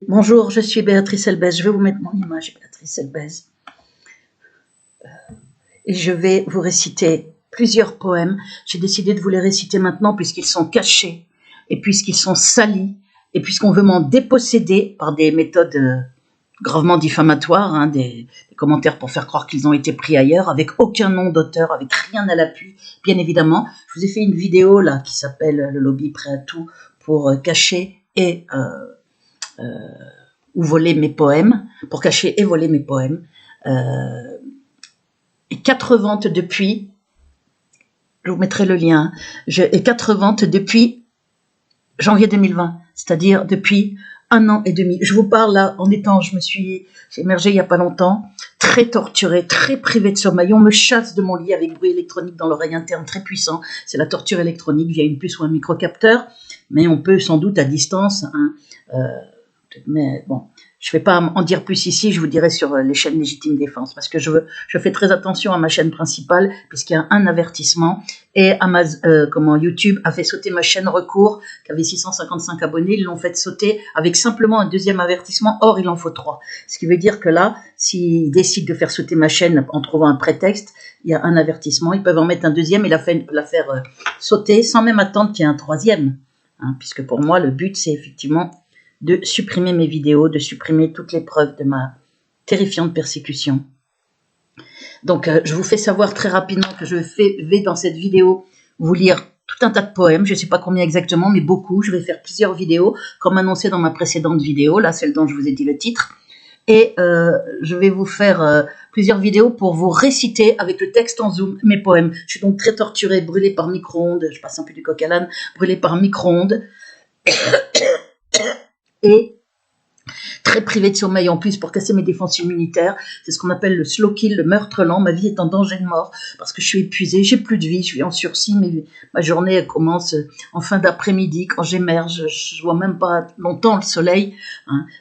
Bonjour, je suis Béatrice Elbez. Je vais vous mettre mon image, Béatrice Elbez. Et je vais vous réciter plusieurs poèmes. J'ai décidé de vous les réciter maintenant puisqu'ils sont cachés et puisqu'ils sont salis et puisqu'on veut m'en déposséder par des méthodes gravement diffamatoires, des commentaires pour faire croire qu'ils ont été pris ailleurs, avec aucun nom d'auteur, avec rien à l'appui, bien évidemment. Je vous ai fait une vidéo là qui s'appelle « Le lobby prêt à tout » pour cacher et... ou voler mes poèmes, pour cacher et voler mes poèmes. Et 4 ventes depuis, je vous mettrai le lien, et 4 ventes depuis janvier 2020, c'est-à-dire depuis 1 an et demi. Je vous parle là en étant, j'ai émergé il n'y a pas longtemps, très torturée, très privée de sommeil. On me chasse de mon lit avec bruit électronique dans l'oreille interne très puissant. C'est la torture électronique via une puce ou un microcapteur, mais on peut sans doute à distance, mais bon, je ne vais pas en dire plus ici, je vous dirai sur les chaînes Légitime Défense, parce que je fais très attention à ma chaîne principale, puisqu'il y a un avertissement, et YouTube a fait sauter ma chaîne Recours, qui avait 655 abonnés, ils l'ont fait sauter avec simplement un deuxième avertissement, or il en faut 3. Ce qui veut dire que là, s'ils décident de faire sauter ma chaîne en trouvant un prétexte, il y a un avertissement, ils peuvent en mettre un deuxième et la faire sauter, sans même attendre qu'il y ait un troisième, puisque pour moi, le but, c'est effectivement de supprimer mes vidéos, de supprimer toutes les preuves de ma terrifiante persécution. Donc, je vous fais savoir très rapidement que je vais dans cette vidéo vous lire tout un tas de poèmes, je ne sais pas combien exactement, mais beaucoup. Je vais faire plusieurs vidéos, comme annoncé dans ma précédente vidéo, là, celle dont je vous ai dit le titre. Et je vais vous faire plusieurs vidéos pour vous réciter avec le texte en zoom mes poèmes. Je suis donc très torturée, brûlée par micro-ondes, je passe un peu du coq à l'âne, brûlée par micro-ondes. Et très privé de sommeil en plus pour casser mes défenses immunitaires. C'est ce qu'on appelle le slow kill, le meurtre lent. Ma vie est en danger de mort parce que je suis épuisée, j'ai plus de vie, je suis en sursis, mais ma journée elle commence en fin d'après-midi quand j'émerge. Je vois même pas longtemps le soleil,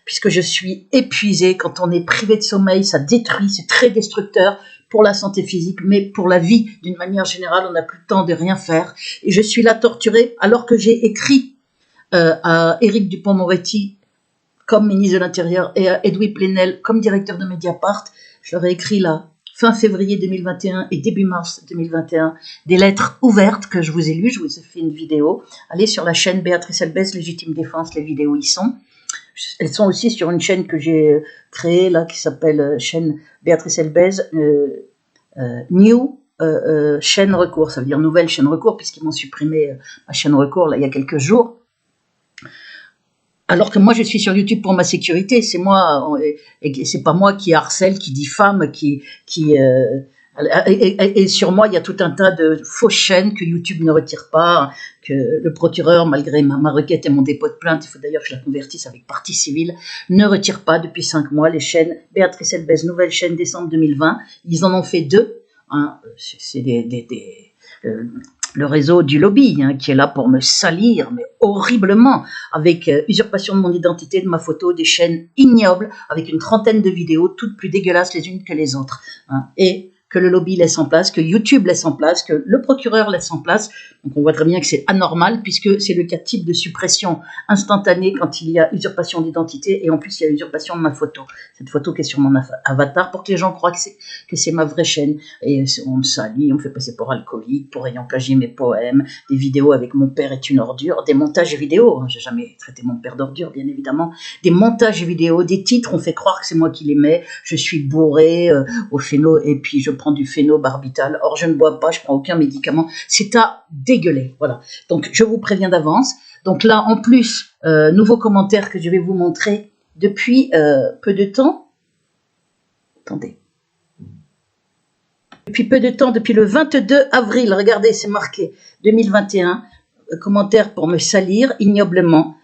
puisque je suis épuisée. Quand on est privé de sommeil, ça détruit, c'est très destructeur pour la santé physique, mais pour la vie d'une manière générale, on n'a plus le temps de rien faire. Et je suis là torturée alors que j'ai écrit à Éric Dupond-Moretti comme ministre de l'Intérieur et à Edoui Plenel comme directeur de Mediapart. Je leur ai écrit là, fin février 2021 et début mars 2021, des lettres ouvertes que je vous ai lues. Je vous ai fait une vidéo. Allez sur la chaîne Béatrice Elbez, Légitime Défense, les vidéos y sont. Elles sont aussi sur une chaîne que j'ai créée là qui s'appelle chaîne Béatrice Elbez New chaîne Recours. Ça veut dire nouvelle chaîne Recours puisqu'ils m'ont supprimé ma chaîne Recours là il y a quelques jours. Alors que moi, je suis sur YouTube pour ma sécurité. C'est moi, et c'est pas moi qui harcèle, qui diffame, et sur moi, il y a tout un tas de fausses chaînes que YouTube ne retire pas, que le procureur, malgré ma requête et mon dépôt de plainte, il faut d'ailleurs que je la convertisse avec partie civile, ne retire pas depuis 5 mois les chaînes Béatrice Elbez, nouvelle chaîne décembre 2020. Ils en ont fait 2. C'est le réseau du lobby qui est là pour me salir, mais horriblement, avec usurpation de mon identité, de ma photo, des chaînes ignobles, avec une trentaine de vidéos, toutes plus dégueulasses les unes que les autres. Et que le lobby laisse en place, que YouTube laisse en place, que le procureur laisse en place. Donc on voit très bien que c'est anormal, puisque c'est le cas type de suppression instantanée quand il y a usurpation d'identité, et en plus il y a usurpation de ma photo. Cette photo qui est sur mon avatar, pour que les gens croient que c'est ma vraie chaîne. Et on me salit, on me fait passer pour alcoolique, pour ayant plagié mes poèmes, des vidéos avec mon père est une ordure, des montages vidéo, j'ai jamais traité mon père d'ordure, bien évidemment, des montages vidéo, des titres, on fait croire que c'est moi qui les mets, je suis bourré au phéno, et puis je prends du phénobarbital. Or, je ne bois pas, je prends aucun médicament. C'est à dégueuler. Voilà. Donc, je vous préviens d'avance. Donc là, en plus, nouveau commentaire que je vais vous montrer depuis peu de temps. Attendez. Depuis peu de temps, depuis le 22 avril, regardez, c'est marqué 2021, commentaire pour me salir ignoblement.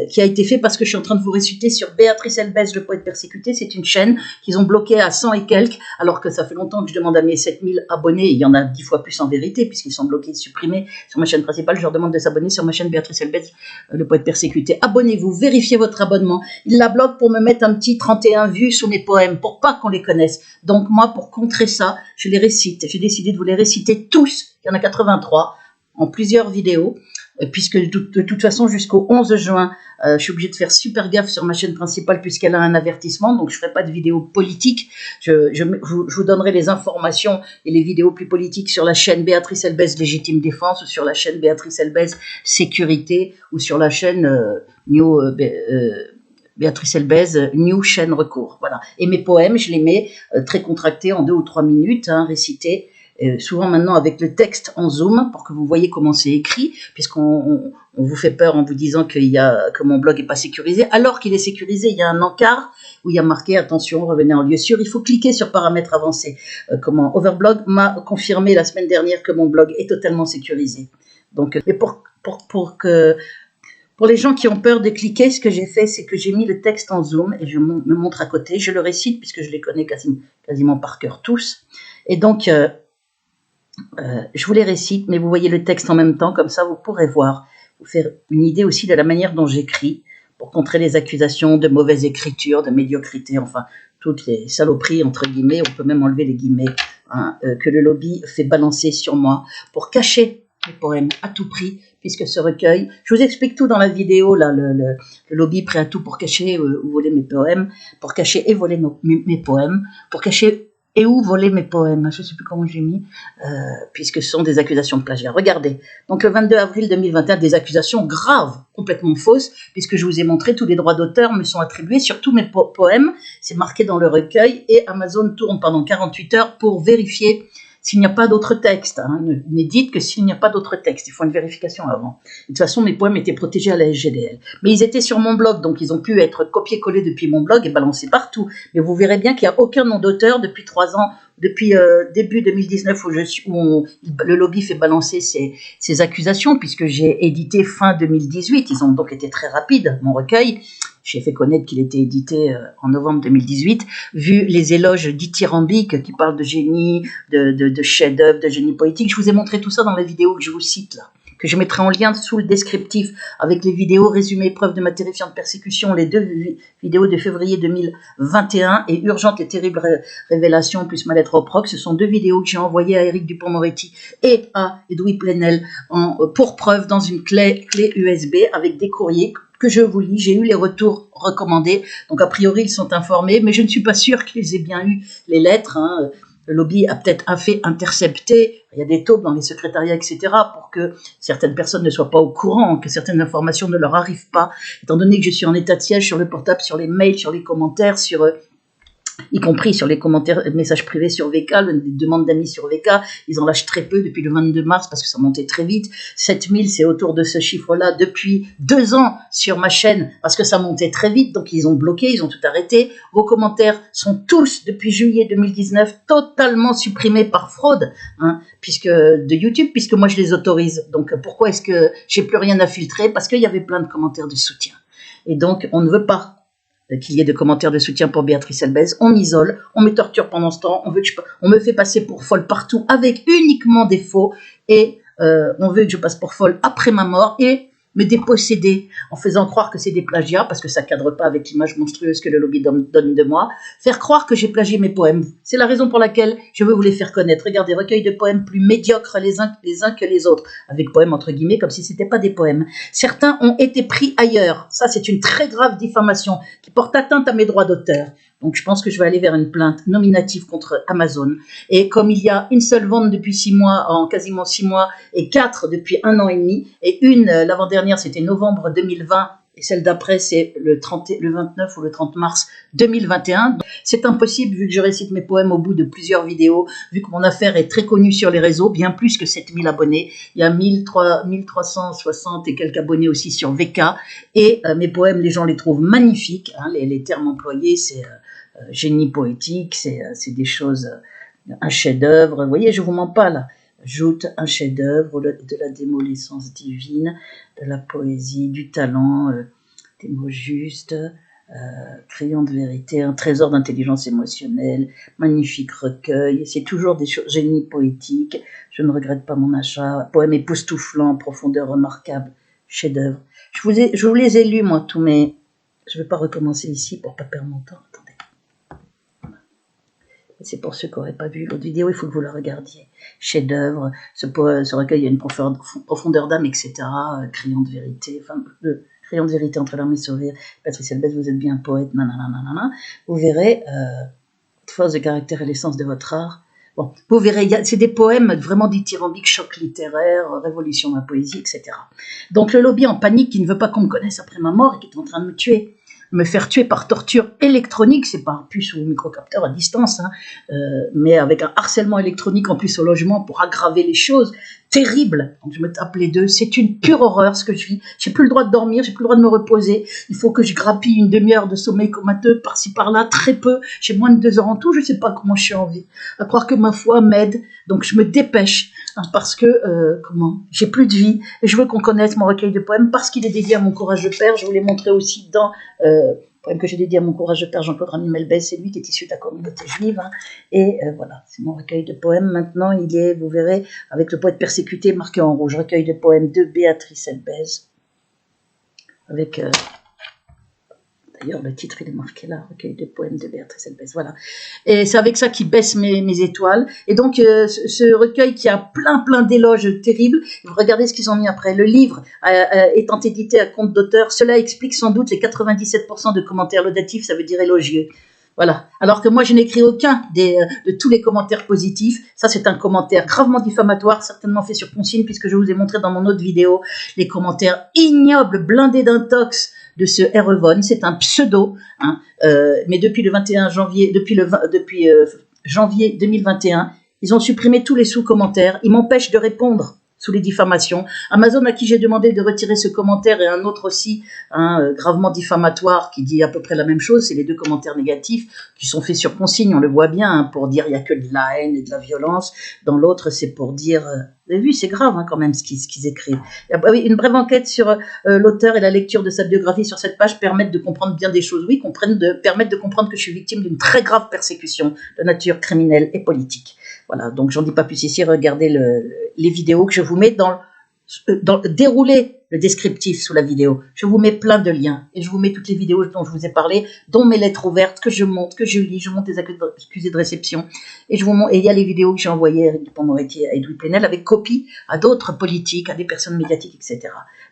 Qui a été fait parce que je suis en train de vous réciter sur Béatrice Elbez, le poète persécuté. C'est une chaîne qu'ils ont bloquée à 100 et quelques, alors que ça fait longtemps que je demande à mes 7000 abonnés, il y en a 10 fois plus en vérité, puisqu'ils sont bloqués, supprimés sur ma chaîne principale. Je leur demande de s'abonner sur ma chaîne Béatrice Elbez, le poète persécuté. Abonnez-vous, vérifiez votre abonnement. Ils la bloquent pour me mettre un petit 31 vues sous mes poèmes, pour pas qu'on les connaisse. Donc moi, pour contrer ça, je les récite. J'ai décidé de vous les réciter tous, il y en a 83, en plusieurs vidéos. puisque de toute façon, jusqu'au 11 juin, je suis obligée de faire super gaffe sur ma chaîne principale puisqu'elle a un avertissement, donc je ne ferai pas de vidéos politiques. Je vous donnerai les informations et les vidéos plus politiques sur la chaîne Béatrice Elbez Légitime Défense, ou sur la chaîne Béatrice Elbez Sécurité, ou sur la chaîne Béatrice Elbez, New chaîne recours. Voilà. Et mes poèmes, je les mets très contractés en 2 ou 3 minutes, récités. Souvent maintenant avec le texte en zoom pour que vous voyez comment c'est écrit, puisqu'on vous fait peur en vous disant que mon blog est pas sécurisé, alors qu'il est sécurisé. Il y a un encart où il y a marqué attention, revenez en lieu sûr. Il faut cliquer sur paramètres avancés. Overblog m'a confirmé la semaine dernière que mon blog est totalement sécurisé. Donc, et pour les gens qui ont peur de cliquer, ce que j'ai fait, c'est que j'ai mis le texte en zoom et je me montre à côté. Je le récite puisque je les connais quasiment par cœur tous. Et donc je vous les récite, mais vous voyez le texte en même temps, comme ça vous pourrez vous faire une idée aussi de la manière dont j'écris, pour contrer les accusations de mauvaise écriture, de médiocrité, enfin, toutes les saloperies, entre guillemets, on peut même enlever les guillemets, que le lobby fait balancer sur moi, pour cacher mes poèmes à tout prix, puisque ce recueil, je vous explique tout dans la vidéo, là, le lobby prêt à tout pour cacher ou voler mes poèmes, pour cacher et voler mes poèmes, pour cacher et où voler mes poèmes, je ne sais plus comment j'ai mis, puisque ce sont des accusations de plagiat. Regardez, donc le 22 avril 2021, des accusations graves, complètement fausses, puisque je vous ai montré, tous les droits d'auteur me sont attribués sur tous mes poèmes, c'est marqué dans le recueil, et Amazon tourne pendant 48 heures pour vérifier s'il n'y a pas d'autres textes. Ne dites que s'il n'y a pas d'autres textes, il faut une vérification avant. De toute façon, mes poèmes étaient protégés à la SGDL. Mais ils étaient sur mon blog, donc ils ont pu être copiés-collés depuis mon blog et balancés partout. Mais vous verrez bien qu'il n'y a aucun nom d'auteur depuis 3 ans, depuis début 2019 où le lobby fait balancer ces accusations, puisque j'ai édité fin 2018. Ils ont donc été très rapides, mon recueil. J'ai fait connaître qu'il était édité en novembre 2018, vu les éloges dithyrambiques qui parlent de génie, de chef-d'œuvre, de génie poétique. Je vous ai montré tout ça dans la vidéo que je vous cite là, que je mettrai en lien sous le descriptif avec les vidéos résumées preuves de ma terrifiante persécution, les 2 vidéos de février 2021 et urgente et terrible révélation plus ma lettre au proc. Ce sont 2 vidéos que j'ai envoyées à Éric Dupond-Moretti et à Edoui Plenel pour preuve dans une clé USB avec des courriers que je vous lis. J'ai eu les retours recommandés, donc a priori ils sont informés, mais je ne suis pas sûre qu'ils aient bien eu les lettres. Le lobby a peut-être fait intercepter, il y a des taupes dans les secrétariats, etc., pour que certaines personnes ne soient pas au courant, que certaines informations ne leur arrivent pas, étant donné que je suis en état de siège sur le portable, sur les mails, sur les commentaires, y compris sur les commentaires, messages privés sur VK, les demandes d'amis sur VK, ils en lâchent très peu depuis le 22 mars parce que ça montait très vite. 7000, c'est autour de ce chiffre-là depuis 2 ans sur ma chaîne parce que ça montait très vite, donc ils ont bloqué, ils ont tout arrêté. Vos commentaires sont tous, depuis juillet 2019, totalement supprimés par fraude, de YouTube, puisque moi je les autorise. Donc pourquoi est-ce que j'ai plus rien à filtrer? Parce qu'il y avait plein de commentaires de soutien. Et donc on ne veut pas qu'il y ait de commentaires de soutien pour Béatrice Elbez, on m'isole, on me torture pendant ce temps, on me fait passer pour folle partout avec uniquement des faux, et on veut que je passe pour folle après ma mort et me déposséder en faisant croire que c'est des plagiats parce que ça cadre pas avec l'image monstrueuse que le lobby donne de moi, faire croire que j'ai plagié mes poèmes. C'est la raison pour laquelle je veux vous les faire connaître. Regardez, recueil de poèmes plus médiocres les uns que les autres, avec poèmes entre guillemets comme si c'était pas des poèmes. Certains ont été pris ailleurs. Ça, c'est une très grave diffamation qui porte atteinte à mes droits d'auteur. Donc je pense que je vais aller vers une plainte nominative contre Amazon. Et comme il y a une seule vente depuis 6 mois, en quasiment 6 mois, et 4 depuis 1 an et demi, et une, l'avant-dernière, c'était novembre 2020, et celle d'après, c'est le 29 ou le 30 mars 2021. C'est impossible, vu que je récite mes poèmes au bout de plusieurs vidéos, vu que mon affaire est très connue sur les réseaux, bien plus que 7000 abonnés. Il y a 1360 et quelques abonnés aussi sur VK, et mes poèmes, les gens les trouvent magnifiques. Les termes employés, c'est génie poétique, c'est des choses, un chef-d'œuvre. Vous voyez, je vous mens pas là. Joute un chef-d'œuvre, de la démolescence divine, de la poésie, du talent, des mots justes, crayon de vérité, un trésor d'intelligence émotionnelle, magnifique recueil. C'est toujours des choses, génie poétique. Je ne regrette pas mon achat. Poème époustouflant, profondeur remarquable, chef-d'œuvre. Je vous les ai lus moi tous, mais je ne vais pas recommencer ici pour pas perdre mon temps. Attendez. c'est pour ceux qui n'auraient pas vu l'autre vidéo, il faut que vous la regardiez. Chef-d'œuvre, ce recueil a une profondeur d'âme, etc. Criant de vérité, enfin, Crayon de vérité entre l'armée sauvée, Patrice Elbès, vous êtes bien poète, nanana. Vous verrez force de caractère et l'essence de votre art. Bon, vous verrez, c'est des poèmes vraiment dithyrambiques, choc littéraire, révolution de la poésie, etc. Donc le lobby en panique qui ne veut pas qu'on me connaisse après ma mort et qui est en train de me faire tuer par torture électronique, c'est pas un puce ou microcapteur à distance, hein, mais avec un harcèlement électronique en plus au logement pour aggraver les choses, terrible. Donc je me tape les deux, c'est une pure horreur ce que je vis. J'ai plus le droit de dormir, j'ai plus le droit de me reposer. Il faut que je grappille une demi-heure de sommeil comateux par-ci par-là, très peu. J'ai moins de 2 heures en tout, je sais pas comment je suis en vie. À croire que ma foi m'aide, donc je me dépêche hein, parce que j'ai plus de vie et je veux qu'on connaisse mon recueil de poèmes parce qu'il est dédié à mon courage de père. Je vous l'ai montré aussi dans poème que j'ai dédié à mon courage de père Jean-Claude Ramy-Melbès, c'est lui qui est issu de la communauté juive. Hein, et voilà, c'est mon recueil de poèmes. Maintenant, il est, vous verrez, avec le poète persécuté marqué en rouge, recueil de poèmes de Béatrice Elbès. Avec, d'ailleurs, le titre, il est marqué là, recueil de poèmes de Béatrice Elbès. Voilà. Et c'est avec ça qu'il baisse mes étoiles. Et donc, ce recueil qui a plein d'éloges terribles, vous regardez ce qu'ils ont mis après. Le livre étant édité à compte d'auteur, cela explique sans doute les 97% de commentaires laudatifs, ça veut dire élogieux. Voilà. Alors que moi, je n'écris aucun de tous les commentaires positifs. Ça, c'est un commentaire gravement diffamatoire, certainement fait sur consigne, puisque je vous ai montré dans mon autre vidéo les commentaires ignobles, blindés d'intox de ce Erevon. C'est un pseudo, hein, mais depuis le 21 janvier, depuis janvier 2021, ils ont supprimé tous les sous-commentaires. Ils m'empêchent de répondre sous les diffamations. Amazon, à qui j'ai demandé de retirer ce commentaire et un autre aussi, gravement diffamatoire, qui dit à peu près la même chose, c'est les 2 commentaires négatifs qui sont faits sur consigne, on le voit bien, hein, pour dire il n'y a que de la haine et de la violence. Dans l'autre, c'est pour dire... vous avez vu, c'est grave hein, quand même ce qu'ils écrivent. Oui, une brève enquête sur l'auteur et la lecture de sa biographie sur cette page permettent de comprendre bien des choses. Oui, permettent de comprendre que je suis victime d'une très grave persécution de nature criminelle et politique. Voilà, donc j'en dis pas plus ici, regardez les vidéos que je vous mets dans dérouler le descriptif sous la vidéo. Je vous mets plein de liens et je vous mets toutes les vidéos dont je vous ai parlé, dont mes lettres ouvertes que je monte, que je lis, je monte les accusés de réception et il y a les vidéos que j'ai envoyées pendant été à Edoui Plenel avec copie à d'autres politiques, à des personnes médiatiques, etc.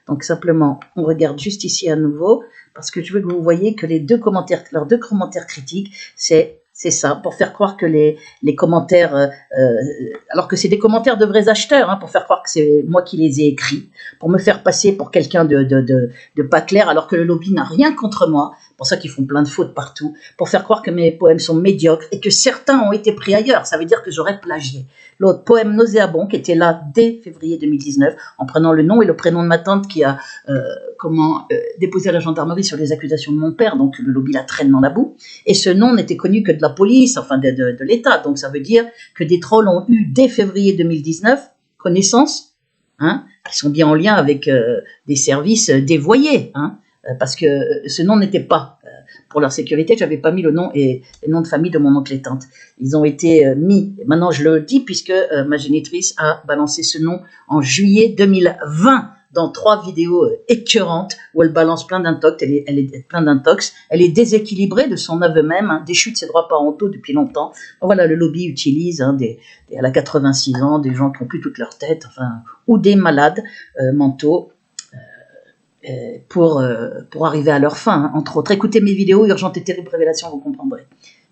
Donc simplement, on regarde juste ici à nouveau parce que je veux que vous voyez que leurs 2 commentaires critiques, c'est ça, pour faire croire que les commentaires, alors que c'est des commentaires de vrais acheteurs, hein, pour faire croire que c'est moi qui les ai écrits, pour me faire passer pour quelqu'un de pas clair, alors que le lobby n'a rien contre moi, pour ça qu'ils font plein de fautes partout, pour faire croire que mes poèmes sont médiocres et que certains ont été pris ailleurs, ça veut dire que j'aurais plagié. L'autre poème nauséabond qui était là dès février 2019, en prenant le nom et le prénom de ma tante qui a déposé à la gendarmerie sur les accusations de mon père, donc le lobby la traîne dans la boue, et ce nom n'était connu que de la police, enfin de l'État, donc ça veut dire que des trolls ont eu dès février 2019 connaissance, hein, qui sont bien en lien avec des services dévoyés, hein, parce que ce nom n'était pas, pour leur sécurité, j'avais pas mis le nom et le nom de famille de mon oncle et tante. Ils ont été mis, maintenant je le dis puisque ma génitrice a balancé ce nom en juillet 2020 dans 3 vidéos écœurantes où elle balance plein d'intox, elle est déséquilibrée de son aveu même, hein, déchue de ses droits parentaux depuis longtemps. Voilà, le lobby utilise hein, elle a 86 ans, des gens qui n'ont plus toute leur tête, enfin, ou des malades mentaux, pour arriver à leur fin, hein, entre autres. Écoutez mes vidéos, Urgente et terrible révélation, vous comprendrez.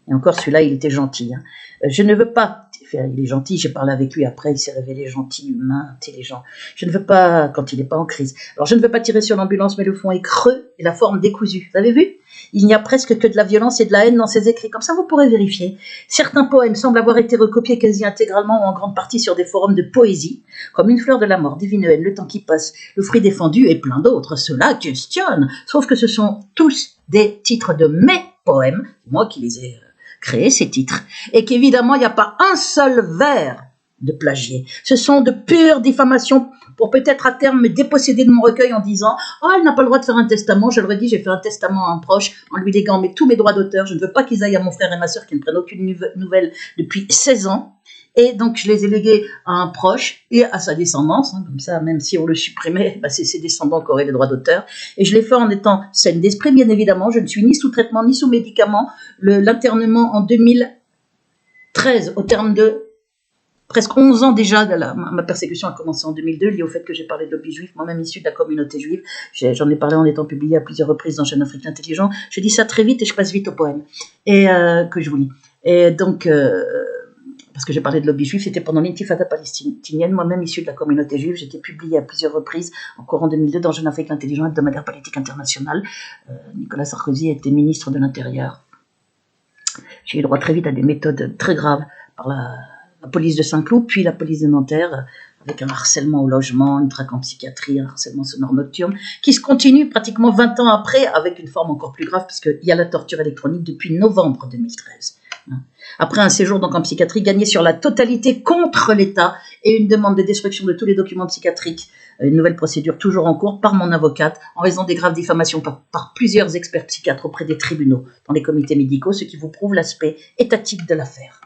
Et encore, celui-là, il était gentil. Hein. Je ne veux pas... Il est gentil, j'ai parlé avec lui après, il s'est révélé gentil, humain, intelligent. Je ne veux pas, quand il n'est pas en crise. Alors, je ne veux pas tirer sur l'ambulance, mais le fond est creux et la forme décousue. Vous avez vu? Il n'y a presque que de la violence et de la haine dans ses écrits. Comme ça, vous pourrez vérifier. Certains poèmes semblent avoir été recopiés quasi intégralement ou en grande partie sur des forums de poésie, comme Une fleur de la mort, Divine haine, Le temps qui passe, Le fruit défendu et plein d'autres. Cela questionne. Sauf que ce sont tous des titres de mes poèmes, moi qui les ai créés, ces titres, et qu'évidemment, il n'y a pas un seul vers de plagié. Ce sont de pures diffamations pour peut-être à terme me déposséder de mon recueil en disant « Oh, elle n'a pas le droit de faire un testament. » Je le redis, j'ai fait un testament à un proche en lui léguant tous mes droits d'auteur. Je ne veux pas qu'ils aillent à mon frère et ma soeur qui ne prennent aucune nouvelle depuis 16 ans. Et donc, je les ai légués à un proche et à sa descendance. Hein, comme ça, même si on le supprimait, bah, c'est ses descendants qui auraient les droits d'auteur. Et je l'ai fait en étant saine d'esprit, bien évidemment. Je ne suis ni sous traitement, ni sous médicament. L'internement en 2013 2013, au terme de presque 11 ans déjà, ma persécution a commencé en 2002, liée au fait que j'ai parlé de lobby juif, moi-même issu de la communauté juive. J'en ai parlé en étant publié à plusieurs reprises dans Jeune Afrique Intelligent. Je dis ça très vite et je passe vite au poème et que je vous lis. Et donc, parce que j'ai parlé de lobby juif, c'était pendant l'intifada palestinienne, moi-même issu de la communauté juive. J'étais publié à plusieurs reprises, encore en 2002, dans Jeune Afrique Intelligent, hebdomadaire politique international. Nicolas Sarkozy était ministre de l'Intérieur. J'ai eu droit très vite à des méthodes très graves par la police de Saint-Cloud, puis la police de Nanterre, avec un harcèlement au logement, une traque en psychiatrie, un harcèlement sonore nocturne, qui se continue pratiquement 20 ans après, avec une forme encore plus grave, puisqu'il y a la torture électronique depuis novembre 2013. Après un séjour donc en psychiatrie gagné sur la totalité contre l'État et une demande de destruction de tous les documents psychiatriques, une nouvelle procédure toujours en cours par mon avocate en raison des graves diffamations par plusieurs experts psychiatres auprès des tribunaux dans les comités médicaux, ce qui vous prouve l'aspect étatique de l'affaire.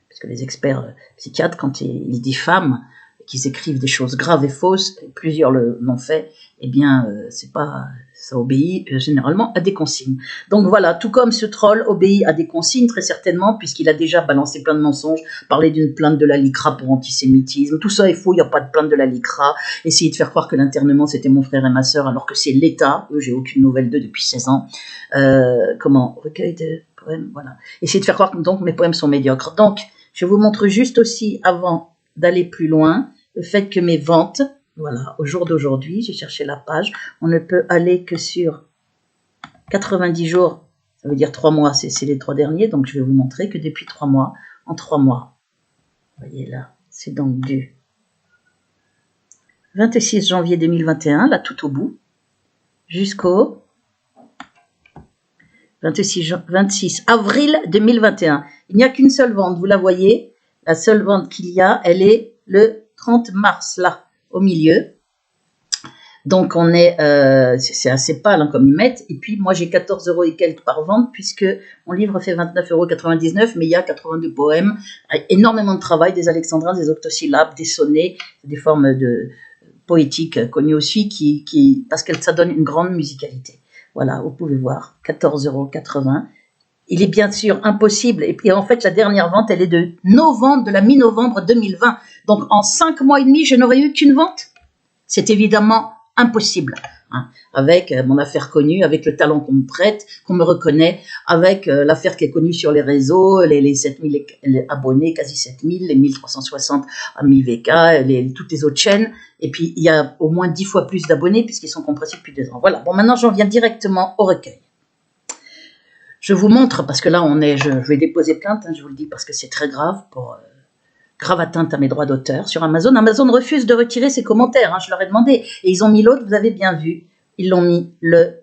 Parce que les experts psychiatres, quand ils diffament, qu'ils écrivent des choses graves et fausses, et plusieurs l'ont fait, eh bien, c'est pas, ça obéit généralement à des consignes. Donc voilà, tout comme ce troll obéit à des consignes, très certainement, puisqu'il a déjà balancé plein de mensonges, parlé d'une plainte de la LICRA pour antisémitisme, tout ça est faux, il n'y a pas de plainte de la LICRA, essayer de faire croire que l'internement c'était mon frère et ma sœur, alors que c'est l'État, eux j'ai aucune nouvelle d'eux depuis 16 ans, recueil de poèmes, voilà, essayer de faire croire que donc mes poèmes sont médiocres. Donc, je vous montre juste aussi, avant d'aller plus loin, le fait que mes ventes, voilà, au jour d'aujourd'hui, j'ai cherché la page, on ne peut aller que sur 90 jours, ça veut dire 3 mois, c'est les 3 derniers, donc je vais vous montrer que depuis 3 mois, en 3 mois, vous voyez là, c'est donc du 26 janvier 2021, là tout au bout, jusqu'au 26 avril 2021. Il n'y a qu'une seule vente, vous la voyez, la seule vente qu'il y a, elle est le 30 mars, là, au milieu. Donc, on est, c'est assez pâle hein, comme ils mettent. Et puis, moi, j'ai 14 € et quelques par vente, puisque mon livre fait 29,99 €, mais il y a 82 poèmes, énormément de travail, des alexandrins, des octosyllabes, des sonnets, des formes de poétiques connues aussi, parce que ça donne une grande musicalité. Voilà, vous pouvez voir, 14,80 €. Il est bien sûr impossible, et puis en fait la dernière vente elle est de la mi-novembre 2020, donc en 5 mois et demi je n'aurais eu qu'une vente. C'est évidemment impossible, hein, avec mon affaire connue, avec le talent qu'on me prête, qu'on me reconnaît, avec l'affaire qui est connue sur les réseaux, les 7000 abonnés, quasi 7000, les 1360 amis VK, toutes les autres chaînes, et puis il y a au moins 10 fois plus d'abonnés puisqu'ils sont compressés depuis 2 ans. Voilà, bon maintenant j'en viens directement au recueil. Je vous montre, parce que là, je vais déposer plainte, hein, je vous le dis, parce que c'est très grave, pour grave atteinte à mes droits d'auteur sur Amazon. Amazon refuse de retirer ses commentaires, hein, je leur ai demandé. Et ils ont mis l'autre, vous avez bien vu, ils l'ont mis le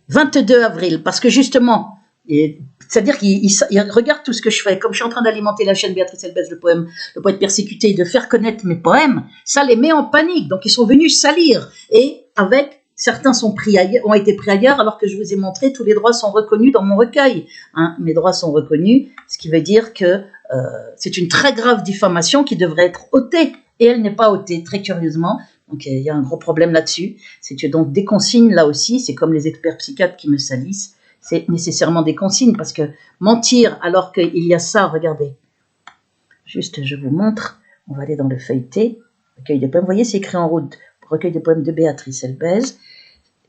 22 avril, parce que justement, c'est-à-dire qu'ils regardent tout ce que je fais. Comme je suis en train d'alimenter la chaîne Béatrice Elbez, le poète persécuté, et de faire connaître mes poèmes, ça les met en panique. Donc, ils sont venus salir. Et avec... Certains ont été pris ailleurs, alors que je vous ai montré, tous les droits sont reconnus dans mon recueil. Hein, mes droits sont reconnus, ce qui veut dire que c'est une très grave diffamation qui devrait être ôtée. Et elle n'est pas ôtée, très curieusement. Donc il y a un gros problème là-dessus. C'est que donc des consignes, là aussi, c'est comme les experts psychiatres qui me salissent, c'est nécessairement des consignes, parce que mentir alors qu'il y a ça, regardez. Juste, je vous montre, on va aller dans le feuilleté. Recueil des poèmes, vous voyez, c'est écrit en rouge. Recueil de poèmes de Béatrice Elbez.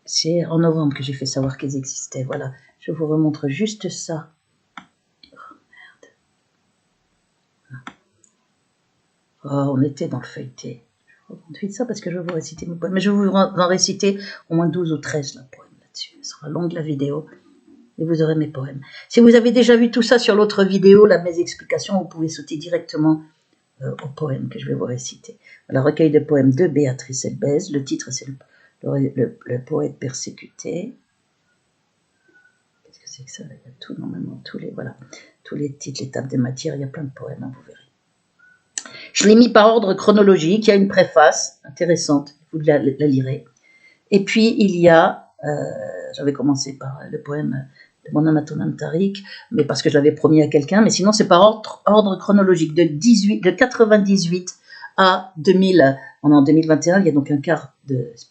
C'est en novembre que j'ai fait savoir qu'ils existaient. Voilà, je vous remontre juste ça. Oh, merde. Oh, on était dans le feuilleté. Je vous remonte vite ça parce que je vais vous réciter mes poèmes. Mais je vais vous en réciter au moins 12 ou 13 poèmes là-dessus. Ce sera longue la vidéo et vous aurez mes poèmes. Si vous avez déjà vu tout ça sur l'autre vidéo, là, mes explications, vous pouvez sauter directement au poème que je vais vous réciter. Voilà, recueil de poèmes de Béatrice Elbez. Le titre, c'est le poète persécuté. Qu'est-ce que c'est que ça? Il y a tout, normalement, tous les titres, les tables de matière, il y a plein de poèmes, hein, vous verrez. Je l'ai mis par ordre chronologique, il y a une préface intéressante, vous la lirez. Et puis, il y a, j'avais commencé par le poème de mon Amatonam Tariq, mais parce que je l'avais promis à quelqu'un, mais sinon c'est par ordre chronologique, de 98 à 2000, on est en 2021, il y a donc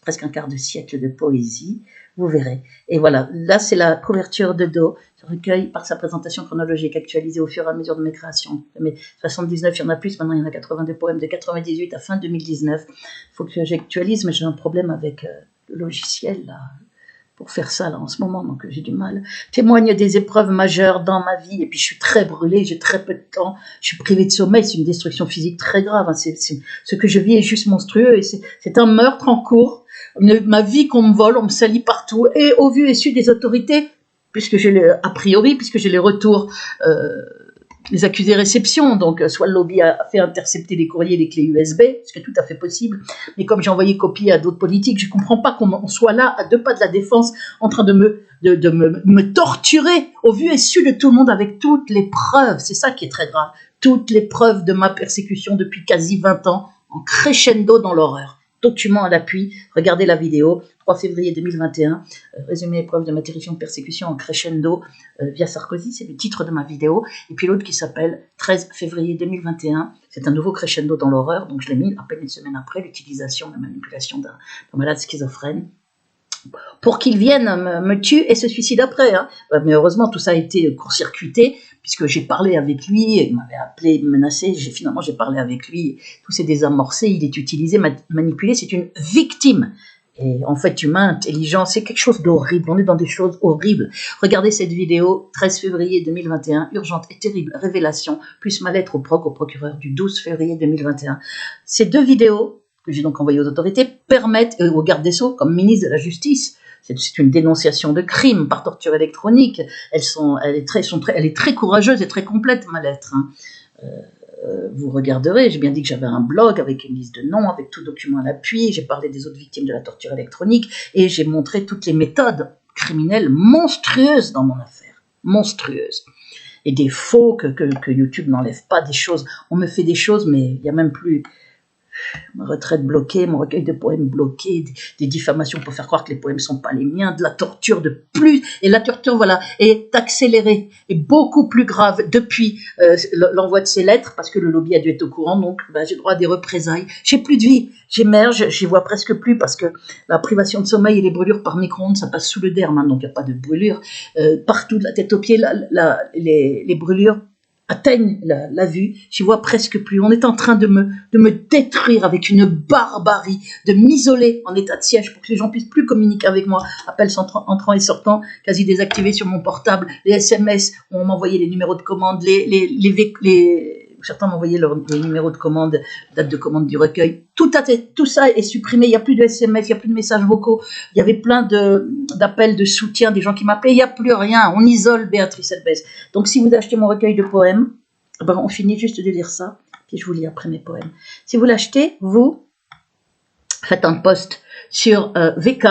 presque un quart de siècle de poésie, vous verrez. Et voilà, là c'est la couverture de dos Ce recueil, par sa présentation chronologique actualisée au fur et à mesure de mes créations. Mais 79, il y en a plus, maintenant il y en a 82 poèmes de 98 à fin 2019. Il faut que j'actualise, mais j'ai un problème avec le logiciel là, pour faire ça là en ce moment, donc j'ai du mal. Témoigne des épreuves majeures dans ma vie, et puis je suis très brûlée, j'ai très peu de temps, je suis privée de sommeil, c'est une destruction physique très grave, hein. Ce que je vis est juste monstrueux, et c'est un meurtre en cours, ma vie qu'on me vole, on me salit partout, et au vu et su des autorités, puisque j'ai a priori, puisque j'ai les retours, les accusés réception, donc soit le lobby a fait intercepter les courriers, les clés USB, ce qui est tout à fait possible, mais comme j'ai envoyé copie à d'autres politiques, je ne comprends pas qu'on soit là, à 2 pas de la défense, en train de me torturer, au vu et su de tout le monde, avec toutes les preuves, c'est ça qui est très grave, toutes les preuves de ma persécution depuis quasi 20 ans, en crescendo dans l'horreur. Document à l'appui, regardez la vidéo, 3 février 2021, résumé épreuve de ma terrifiante persécution en crescendo via Sarkozy, c'est le titre de ma vidéo, et puis l'autre qui s'appelle 13 février 2021, c'est un nouveau crescendo dans l'horreur, donc je l'ai mis à peine une semaine après, l'utilisation, la manipulation d'un malade schizophrène, pour qu'il vienne me tuer et se suicide après. Hein. Mais heureusement, tout ça a été court-circuité, puisque j'ai parlé avec lui, il m'avait appelé, menacé, finalement j'ai parlé avec lui, tout s'est désamorcé, il est utilisé, manipulé, c'est une victime. Et en fait, humain, intelligent, c'est quelque chose d'horrible, on est dans des choses horribles. Regardez cette vidéo, 13 février 2021, urgente et terrible révélation, plus ma lettre au procureur du 12 février 2021. Ces 2 vidéos, que j'ai donc envoyées aux autorités, permettent, au garde des Sceaux, comme ministre de la Justice, c'est une dénonciation de crime par torture électronique, elle est très courageuse et très complète, ma lettre. Hein. Vous regarderez, j'ai bien dit que j'avais un blog avec une liste de noms, avec tout document à l'appui, j'ai parlé des autres victimes de la torture électronique, et j'ai montré toutes les méthodes criminelles monstrueuses dans mon affaire, monstrueuses. Et des faux que YouTube n'enlève pas, des choses, on me fait des choses, mais il n'y a même plus... Ma retraite bloquée, mon recueil de poèmes bloqué, des diffamations pour faire croire que les poèmes ne sont pas les miens, de la torture de plus, et la torture, voilà, est accélérée, et beaucoup plus grave depuis l'envoi de ces lettres, parce que le lobby a dû être au courant, donc j'ai droit à des représailles. J'ai plus de vie, j'émerge, j'y vois presque plus, parce que la privation de sommeil et les brûlures par micro-ondes, ça passe sous le derme, hein, donc il n'y a pas de brûlure. Partout, de la tête aux pieds, les brûlures atteignent la vue, j'y vois presque plus. On est en train de me détruire avec une barbarie, de m'isoler en état de siège pour que les gens puissent plus communiquer avec moi. Appels entrant et sortant, quasi désactivés sur mon portable, les SMS, on m'envoyait les numéros de commande, certains m'envoyaient les numéros de commande, date de commande du recueil. Tout ça est supprimé, il n'y a plus de SMS, il n'y a plus de messages vocaux, il y avait plein d'appels de soutien, des gens qui m'appelaient, il n'y a plus rien, on isole Béatrice Elbez. Donc si vous achetez mon recueil de poèmes, on finit juste de lire ça, puis je vous lis après mes poèmes. Si vous l'achetez, vous faites un post sur VK,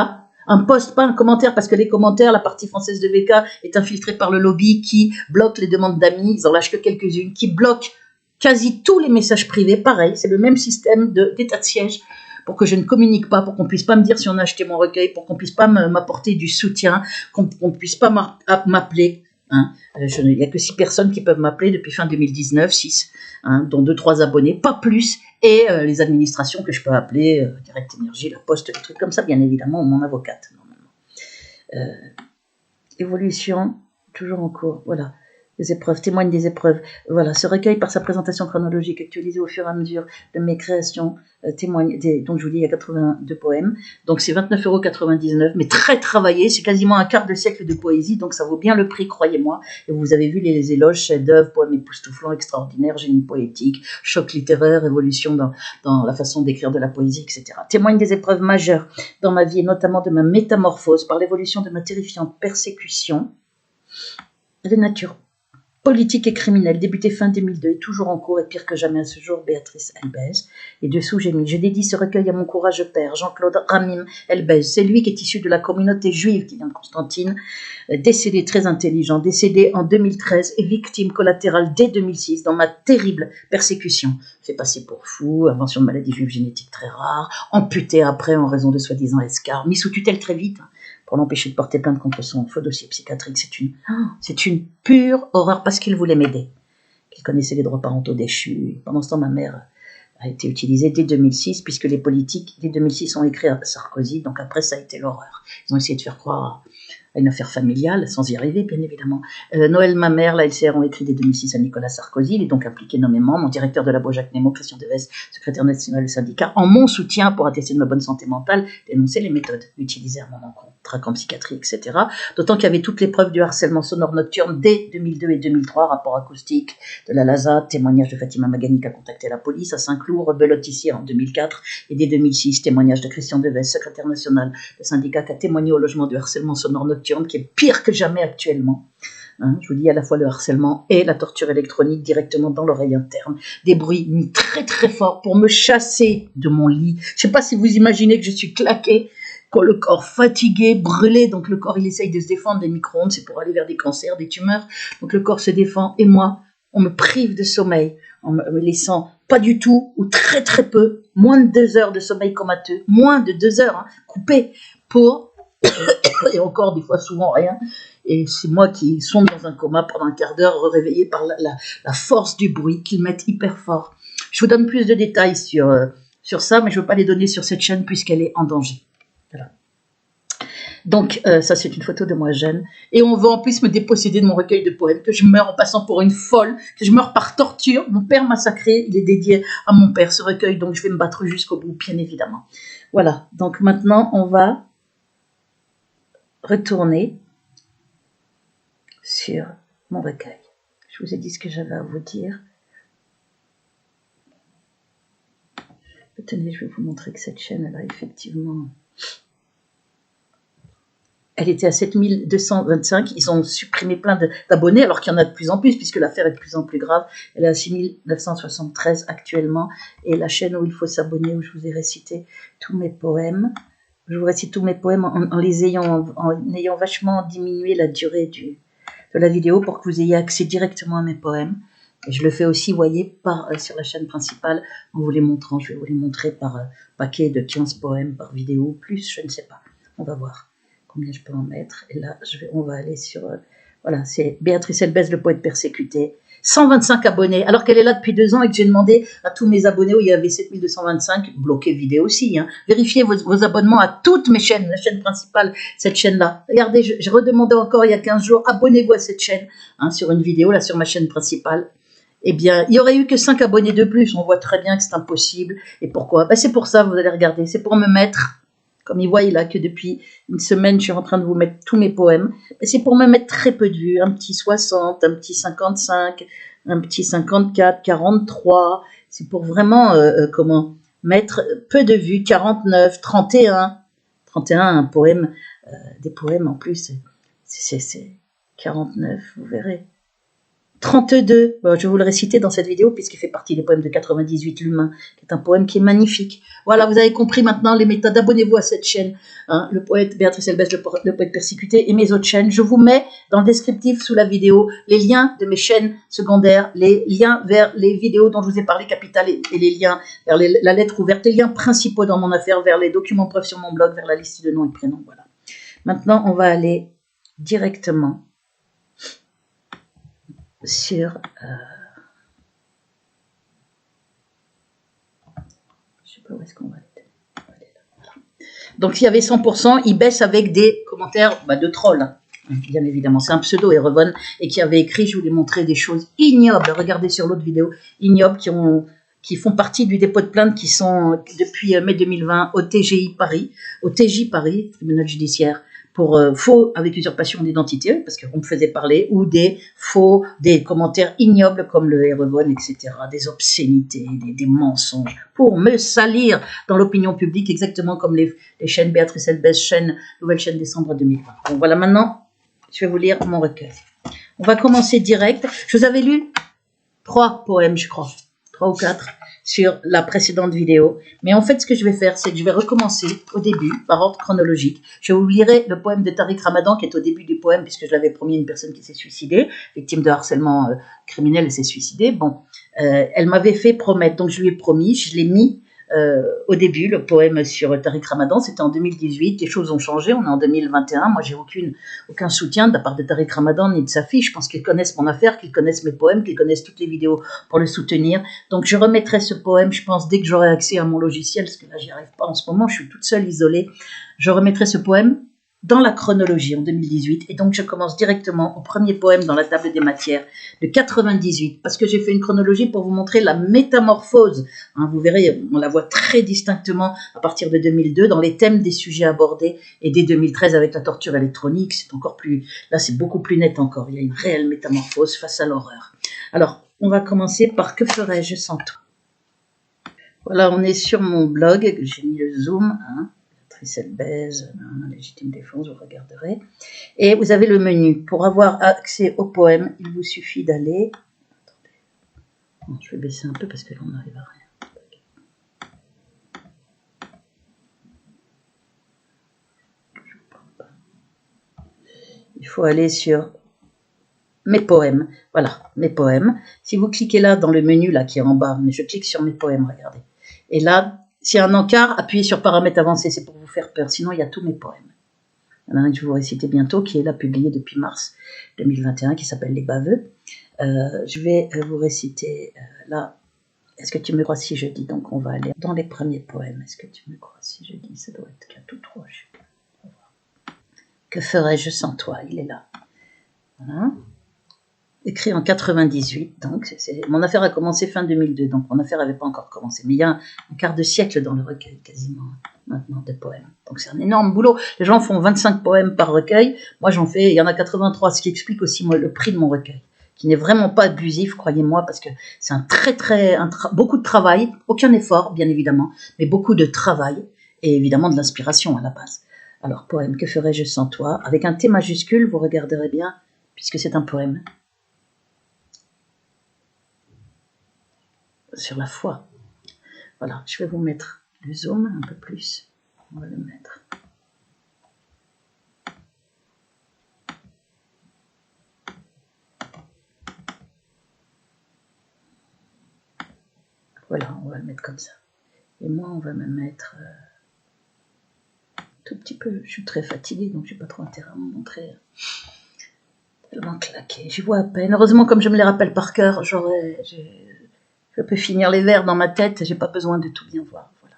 un post, pas un commentaire, parce que les commentaires, la partie française de VK est infiltrée par le lobby qui bloque les demandes d'amis, ils en lâchent que quelques-unes, qui bloque quasi tous les messages privés, pareil, c'est le même système d'état de siège pour que je ne communique pas, pour qu'on puisse pas me dire si on a acheté mon recueil, pour qu'on puisse pas m'apporter du soutien, qu'on puisse pas m'appeler. Hein. Il n'y a que 6 personnes qui peuvent m'appeler depuis fin 2019, 6, hein, dont 2-3 abonnés, pas plus, et les administrations que je peux appeler, Direct Énergie, La Poste, des trucs comme ça, bien évidemment, ou mon avocate, normalement. Évolution, toujours en cours, voilà. Des épreuves, témoigne des épreuves. Voilà, ce recueil, par sa présentation chronologique actualisée au fur et à mesure de mes créations, témoigne donc je vous dis, il y a 82 poèmes. Donc c'est 29,99 €, mais très travaillé. C'est quasiment un quart de siècle de poésie, donc ça vaut bien le prix, croyez-moi. Et vous avez vu les éloges, chefs-d'œuvre, poèmes époustouflants, extraordinaires, génie poétique, choc littéraire, évolution dans la façon d'écrire de la poésie, etc. Témoigne des épreuves majeures dans ma vie, et notamment de ma métamorphose par l'évolution de ma terrifiante persécution de nature politique et criminelle, débutée fin 2002 et toujours en cours et pire que jamais à ce jour, Béatrice Elbez. Et dessous, j'ai mis « Je dédie ce recueil à mon courageux père, Jean-Claude Ramim Elbez. C'est lui qui est issu de la communauté juive qui vient de Constantine, décédé très intelligent, décédé en 2013 et victime collatérale dès 2006 dans ma terrible persécution. Fait passer pour fou, invention de maladie juive génétique très rare, amputé après en raison de soi-disant escarres, mis sous tutelle très vite, pour l'empêcher de porter plainte contre son faux dossier psychiatrique. C'est une pure horreur parce qu'il voulait m'aider. Il connaissait les droits parentaux déchus. Pendant ce temps, ma mère a été utilisée dès 2006, puisque les politiques, dès 2006, ont écrit à Sarkozy, donc après, ça a été l'horreur. Ils ont essayé de faire croire à une affaire familiale, sans y arriver, bien évidemment. Noël Mamère, la LCR ont écrit dès 2006 à Nicolas Sarkozy. Il est donc impliqué nommément. Mon directeur de labo, Jacques Nemo, Christian Deves, secrétaire national du syndicat, en mon soutien pour attester de ma bonne santé mentale, dénoncer les méthodes utilisées à mon encontre, traquant psychiatrie, etc. D'autant qu'il y avait toutes les preuves du harcèlement sonore nocturne dès 2002 et 2003, rapport acoustique de la LASA, témoignage de Fatima Magani qui a contacté la police à Saint-Cloud, rebelote ici en 2004, et dès 2006, témoignage de Christian Deves, secrétaire national du syndicat qui a témoigné au logement du harcèlement sonore nocturne, qui est pire que jamais actuellement. Hein, je vous dis à la fois le harcèlement et la torture électronique directement dans l'oreille interne. Des bruits mis très très forts pour me chasser de mon lit. Je ne sais pas si vous imaginez que je suis claquée, quand le corps fatigué, brûlé, donc le corps il essaye de se défendre des micro-ondes, c'est pour aller vers des cancers, des tumeurs, donc le corps se défend, et moi, on me prive de sommeil, en me laissant pas du tout, ou très très peu, moins de 2 heures de sommeil comateux, moins de 2 heures, hein, coupé, pour, et encore des fois souvent rien, et c'est moi qui sombre dans un coma pendant un quart d'heure, réveillé par la force du bruit qu'ils mettent hyper fort. Je vous donne plus de détails sur ça, mais je ne veux pas les donner sur cette chaîne puisqu'elle est en danger. Voilà. Donc, ça, c'est une photo de moi jeune. Et on veut en plus me déposséder de mon recueil de poèmes, que je meurs en passant pour une folle, que je meurs par torture. Mon père massacré, il est dédié à mon père, ce recueil, donc je vais me battre jusqu'au bout, bien évidemment. Voilà, donc maintenant, on va retourner sur mon recueil. Je vous ai dit ce que j'avais à vous dire. Tenez, je vais vous montrer que cette chaîne, elle a effectivement... Elle était à 7225, ils ont supprimé plein d'abonnés, alors qu'il y en a de plus en plus, puisque l'affaire est de plus en plus grave. Elle est à 6973 actuellement, et la chaîne où il faut s'abonner, où je vous ai récité tous mes poèmes. Je vous récite tous mes poèmes en ayant vachement diminué la durée de la vidéo pour que vous ayez accès directement à mes poèmes. Et je le fais aussi, vous voyez, sur la chaîne principale, en vous les montrant. Je vais vous les montrer par paquet de 15 poèmes par vidéo, ou plus, je ne sais pas. On va voir combien je peux en mettre. Et là, on va aller sur... voilà, c'est Béatrice Elbès, le poète persécuté. 125 abonnés, alors qu'elle est là depuis 2 ans et que j'ai demandé à tous mes abonnés où il y avait 7225, bloqué vidéo aussi, hein. Vérifiez vos abonnements à toutes mes chaînes, la chaîne principale, cette chaîne-là. Regardez, j'ai redemandé encore il y a 15 jours, abonnez-vous à cette chaîne, hein, sur une vidéo, là, sur ma chaîne principale. Eh bien, il n'y aurait eu que 5 abonnés de plus, on voit très bien que c'est impossible. Et pourquoi? Ben, c'est pour ça, vous allez regarder, c'est pour me mettre... Comme il voit là que depuis une semaine, je suis en train de vous mettre tous mes poèmes. C'est pour me mettre très peu de vues, un petit 60, un petit 55, un petit 54, 43. C'est pour vraiment, mettre peu de vues, 49, 31. 31, un poème, des poèmes en plus, c'est 49, vous verrez. 32, bon, je vais vous le réciter dans cette vidéo puisqu'il fait partie des poèmes de 98, L'Humain, qui est un poème qui est magnifique. Voilà, vous avez compris maintenant les méthodes. Abonnez-vous à cette chaîne, hein, le poète Béatrice Elbès, le poète persécuté, et mes autres chaînes. Je vous mets dans le descriptif sous la vidéo les liens de mes chaînes secondaires, les liens vers les vidéos dont je vous ai parlé, Capital, et les liens vers la lettre ouverte, les liens principaux dans mon affaire, vers les documents preuves sur mon blog, vers la liste de noms et de prénoms. Voilà. Maintenant, on va aller directement sur... je sais pas où est-ce qu'on va être. Voilà. Donc, s'il y avait 100%, il baisse avec des commentaires de trolls, hein, bien évidemment. C'est un pseudo, Erevon, et qui avait écrit, je vous l'ai montré, des choses ignobles. Regardez sur l'autre vidéo, ignobles, qui font partie du dépôt de plainte, qui sont, depuis mai 2020, au TGI Paris, tribunal judiciaire, pour faux avec usurpation d'identité, parce qu'on me faisait parler, ou des commentaires ignobles comme le Erevon, etc., des obscénités, des mensonges, pour me salir dans l'opinion publique, exactement comme les chaînes Béatrice Elbès, nouvelle chaîne décembre 2020. Donc voilà, maintenant, je vais vous lire mon recueil. On va commencer direct. Je vous avais lu 3 poèmes, je crois, 3 ou 4, sur la précédente vidéo. Mais en fait, ce que je vais faire, c'est que je vais recommencer au début, par ordre chronologique. Je vous lirai le poème de Tariq Ramadan, qui est au début du poème, puisque je l'avais promis à une personne qui s'est suicidée, victime de harcèlement criminel, elle s'est suicidée. Bon, elle m'avait fait promettre, donc je lui ai promis, je l'ai mis au début, le poème sur Tariq Ramadan, c'était en 2018, les choses ont changé, on est en 2021, moi j'ai aucun soutien de la part de Tariq Ramadan ni de sa fille, je pense qu'ils connaissent mon affaire, qu'ils connaissent mes poèmes, qu'ils connaissent toutes les vidéos pour le soutenir, donc je remettrai ce poème, je pense, dès que j'aurai accès à mon logiciel, parce que là j'y arrive pas en ce moment, je suis toute seule, isolée, je remettrai ce poème dans la chronologie en 2018. Et donc, je commence directement au premier poème dans la table des matières de 98, parce que j'ai fait une chronologie pour vous montrer la métamorphose. Hein, vous verrez, on la voit très distinctement à partir de 2002 dans les thèmes des sujets abordés, et dès 2013 avec la torture électronique, c'est encore plus, là c'est beaucoup plus net encore. Il y a une réelle métamorphose face à l'horreur. Alors, on va commencer par Que ferais-je sans toi? Voilà, on est sur mon blog, j'ai mis le zoom, hein. Tricelle Baise, légitime défense, vous regarderez. Et vous avez le menu. Pour avoir accès au poème, il vous suffit d'aller... Attendez. Je vais baisser un peu parce que là, on n'arrive à rien. Il faut aller sur mes poèmes. Voilà, mes poèmes. Si vous cliquez là dans le menu là qui est en bas, mais je clique sur mes poèmes, regardez. Et là, s'il y a un encart, appuyez sur paramètres avancés, c'est pour vous faire peur. Sinon, il y a tous mes poèmes. Il y en a un que je vais vous réciter bientôt, qui est là publié depuis mars 2021, qui s'appelle Les Baveux. Je vais vous réciter là. Est-ce que tu me crois si je dis? Donc on va aller dans les premiers poèmes. Est-ce que tu me crois si je dis? Ça doit être là tout droit. Que ferais-je sans toi? Il est là. Voilà. Écrit en 98, donc mon affaire a commencé fin 2002, donc mon affaire n'avait pas encore commencé. Mais il y a un quart de siècle dans le recueil, quasiment, maintenant, de poèmes. Donc c'est un énorme boulot. Les gens font 25 poèmes par recueil. Moi, j'en fais, il y en a 83, ce qui explique aussi moi, le prix de mon recueil, qui n'est vraiment pas abusif, croyez-moi, parce que c'est beaucoup de travail, aucun effort, bien évidemment, mais beaucoup de travail, et évidemment de l'inspiration à la base. Alors, poème, Que ferais-je sans toi? Avec un T majuscule, vous regarderez bien, puisque c'est un poème. Sur la foi. Voilà, je vais vous mettre le zoom un peu plus. On va le mettre. Voilà, on va le mettre comme ça. Et moi, on va me mettre tout petit peu. Je suis très fatiguée, donc j'ai pas trop intérêt à me montrer. Tellement claqué. J'y vois à peine. Heureusement, comme je me les rappelle par cœur, je peux finir les vers dans ma tête. J'ai pas besoin de tout bien voir. Voilà.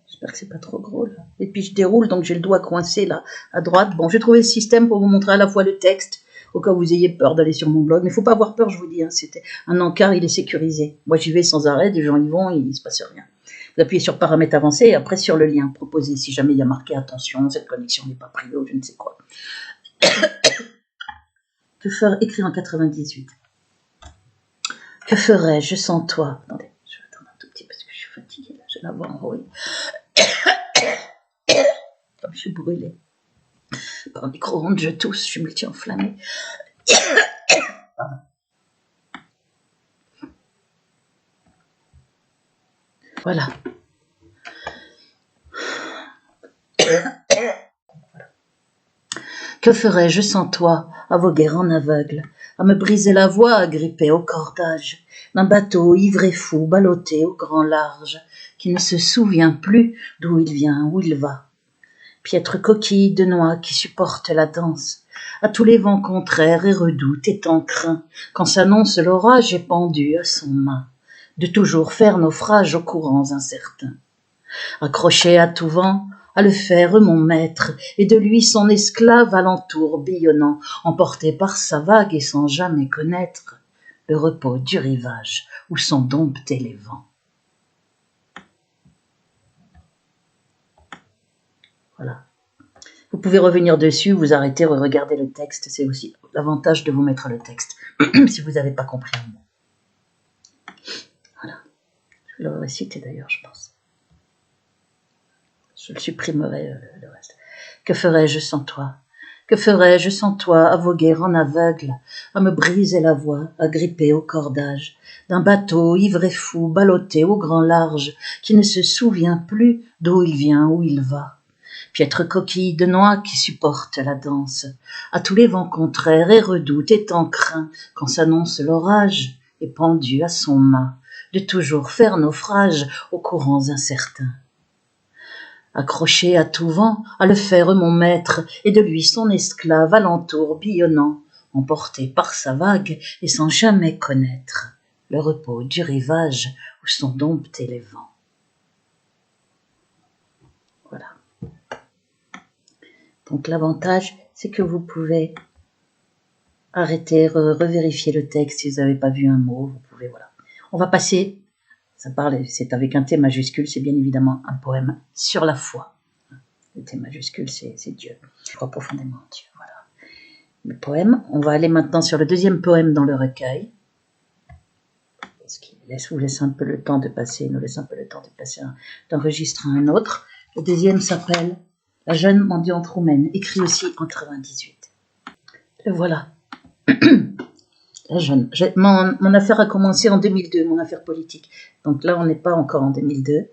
J'espère que c'est pas trop gros là. Et puis je déroule, donc j'ai le doigt coincé là à droite. Bon, j'ai trouvé le système pour vous montrer à la fois le texte, au cas où vous ayez peur d'aller sur mon blog. Mais il faut pas avoir peur, je vous dis. Hein, c'était un encart, il est sécurisé. Moi, j'y vais sans arrêt. Des gens y vont, il se passe rien. Vous appuyez sur paramètres avancés et après sur le lien proposé. Si jamais il y a marqué attention, cette connexion n'est pas privée ou je ne sais quoi. Que ferais écrit en 98. Que ferais-je sans toi? Attendez, je vais attendre un tout petit parce que je suis fatiguée là. Je vais la voir enrouée. Comme je suis brûlée. Par le micro-ondes, je tousse, je suis multi-enflammée. Voilà. Que ferais-je sans toi, à voguer en aveugle, à me briser la voix, agrippée au cordage d'un bateau ivre et fou, ballotté au grand large, qui ne se souvient plus d'où il vient, où il va. Piètre coquille de noix qui supporte la danse, à tous les vents contraires et redoute étant craint, quand s'annonce l'orage est pendu à son mât, de toujours faire naufrage aux courants incertains. Accroché à tout vent, à le faire mon maître, et de lui son esclave alentour billonnant, emporté par sa vague et sans jamais connaître le repos du rivage où sont domptés les vents. Voilà. Vous pouvez revenir dessus, vous arrêter, regarder le texte, c'est aussi l'avantage de vous mettre le texte, si vous n'avez pas compris un mot. Voilà. Je vais le réciter d'ailleurs, je pense. Je le supprimerai le reste. Que ferais-je sans toi? Que ferais-je sans toi, à voguer en aveugle, à me briser la voix, à gripper au cordage d'un bateau ivre et fou, ballotté au grand large, qui ne se souvient plus d'où il vient, où il va. Piètre coquille de noix qui supporte la danse, à tous les vents contraires et redoute étant craint, quand s'annonce l'orage, et pendu à son mât, de toujours faire naufrage aux courants incertains. Accroché à tout vent, à le faire mon maître, et de lui son esclave alentour billonnant, emporté par sa vague et sans jamais connaître le repos du rivage où sont domptés les vents. Voilà. Donc l'avantage, c'est que vous pouvez arrêter, revérifier le texte si vous n'avez pas vu un mot. Vous pouvez, voilà. On va passer, ça parle, c'est avec un T majuscule, c'est bien évidemment un poème sur la foi. Le T majuscule, c'est Dieu. Je crois profondément en Dieu, voilà. Le poème, on va aller maintenant sur le deuxième poème dans le recueil. Parce qu'il vous laisse un peu le temps de passer, nous laisse un peu le temps de passer d'enregistrer un autre. Le deuxième s'appelle La jeune mendiante roumaine, écrit aussi en 98. Le voilà. La jeune. Mon affaire a commencé en 2002, mon affaire politique. Donc là, on n'est pas encore en 2002.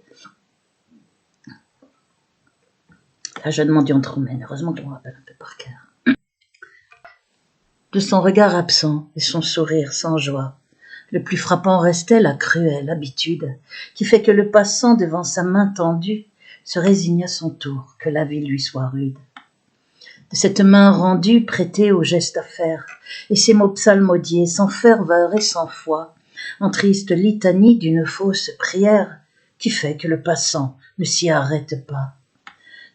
La jeune mendiante roumaine. Heureusement qu'on me rappelle un peu par cœur. De son regard absent et son sourire sans joie, le plus frappant restait la cruelle habitude qui fait que le passant devant sa main tendue se résigne à son tour que la vie lui soit rude. De cette main rendue prêtée au geste à faire, et ces mots psalmodiés sans ferveur et sans foi, en triste litanie d'une fausse prière qui fait que le passant ne s'y arrête pas.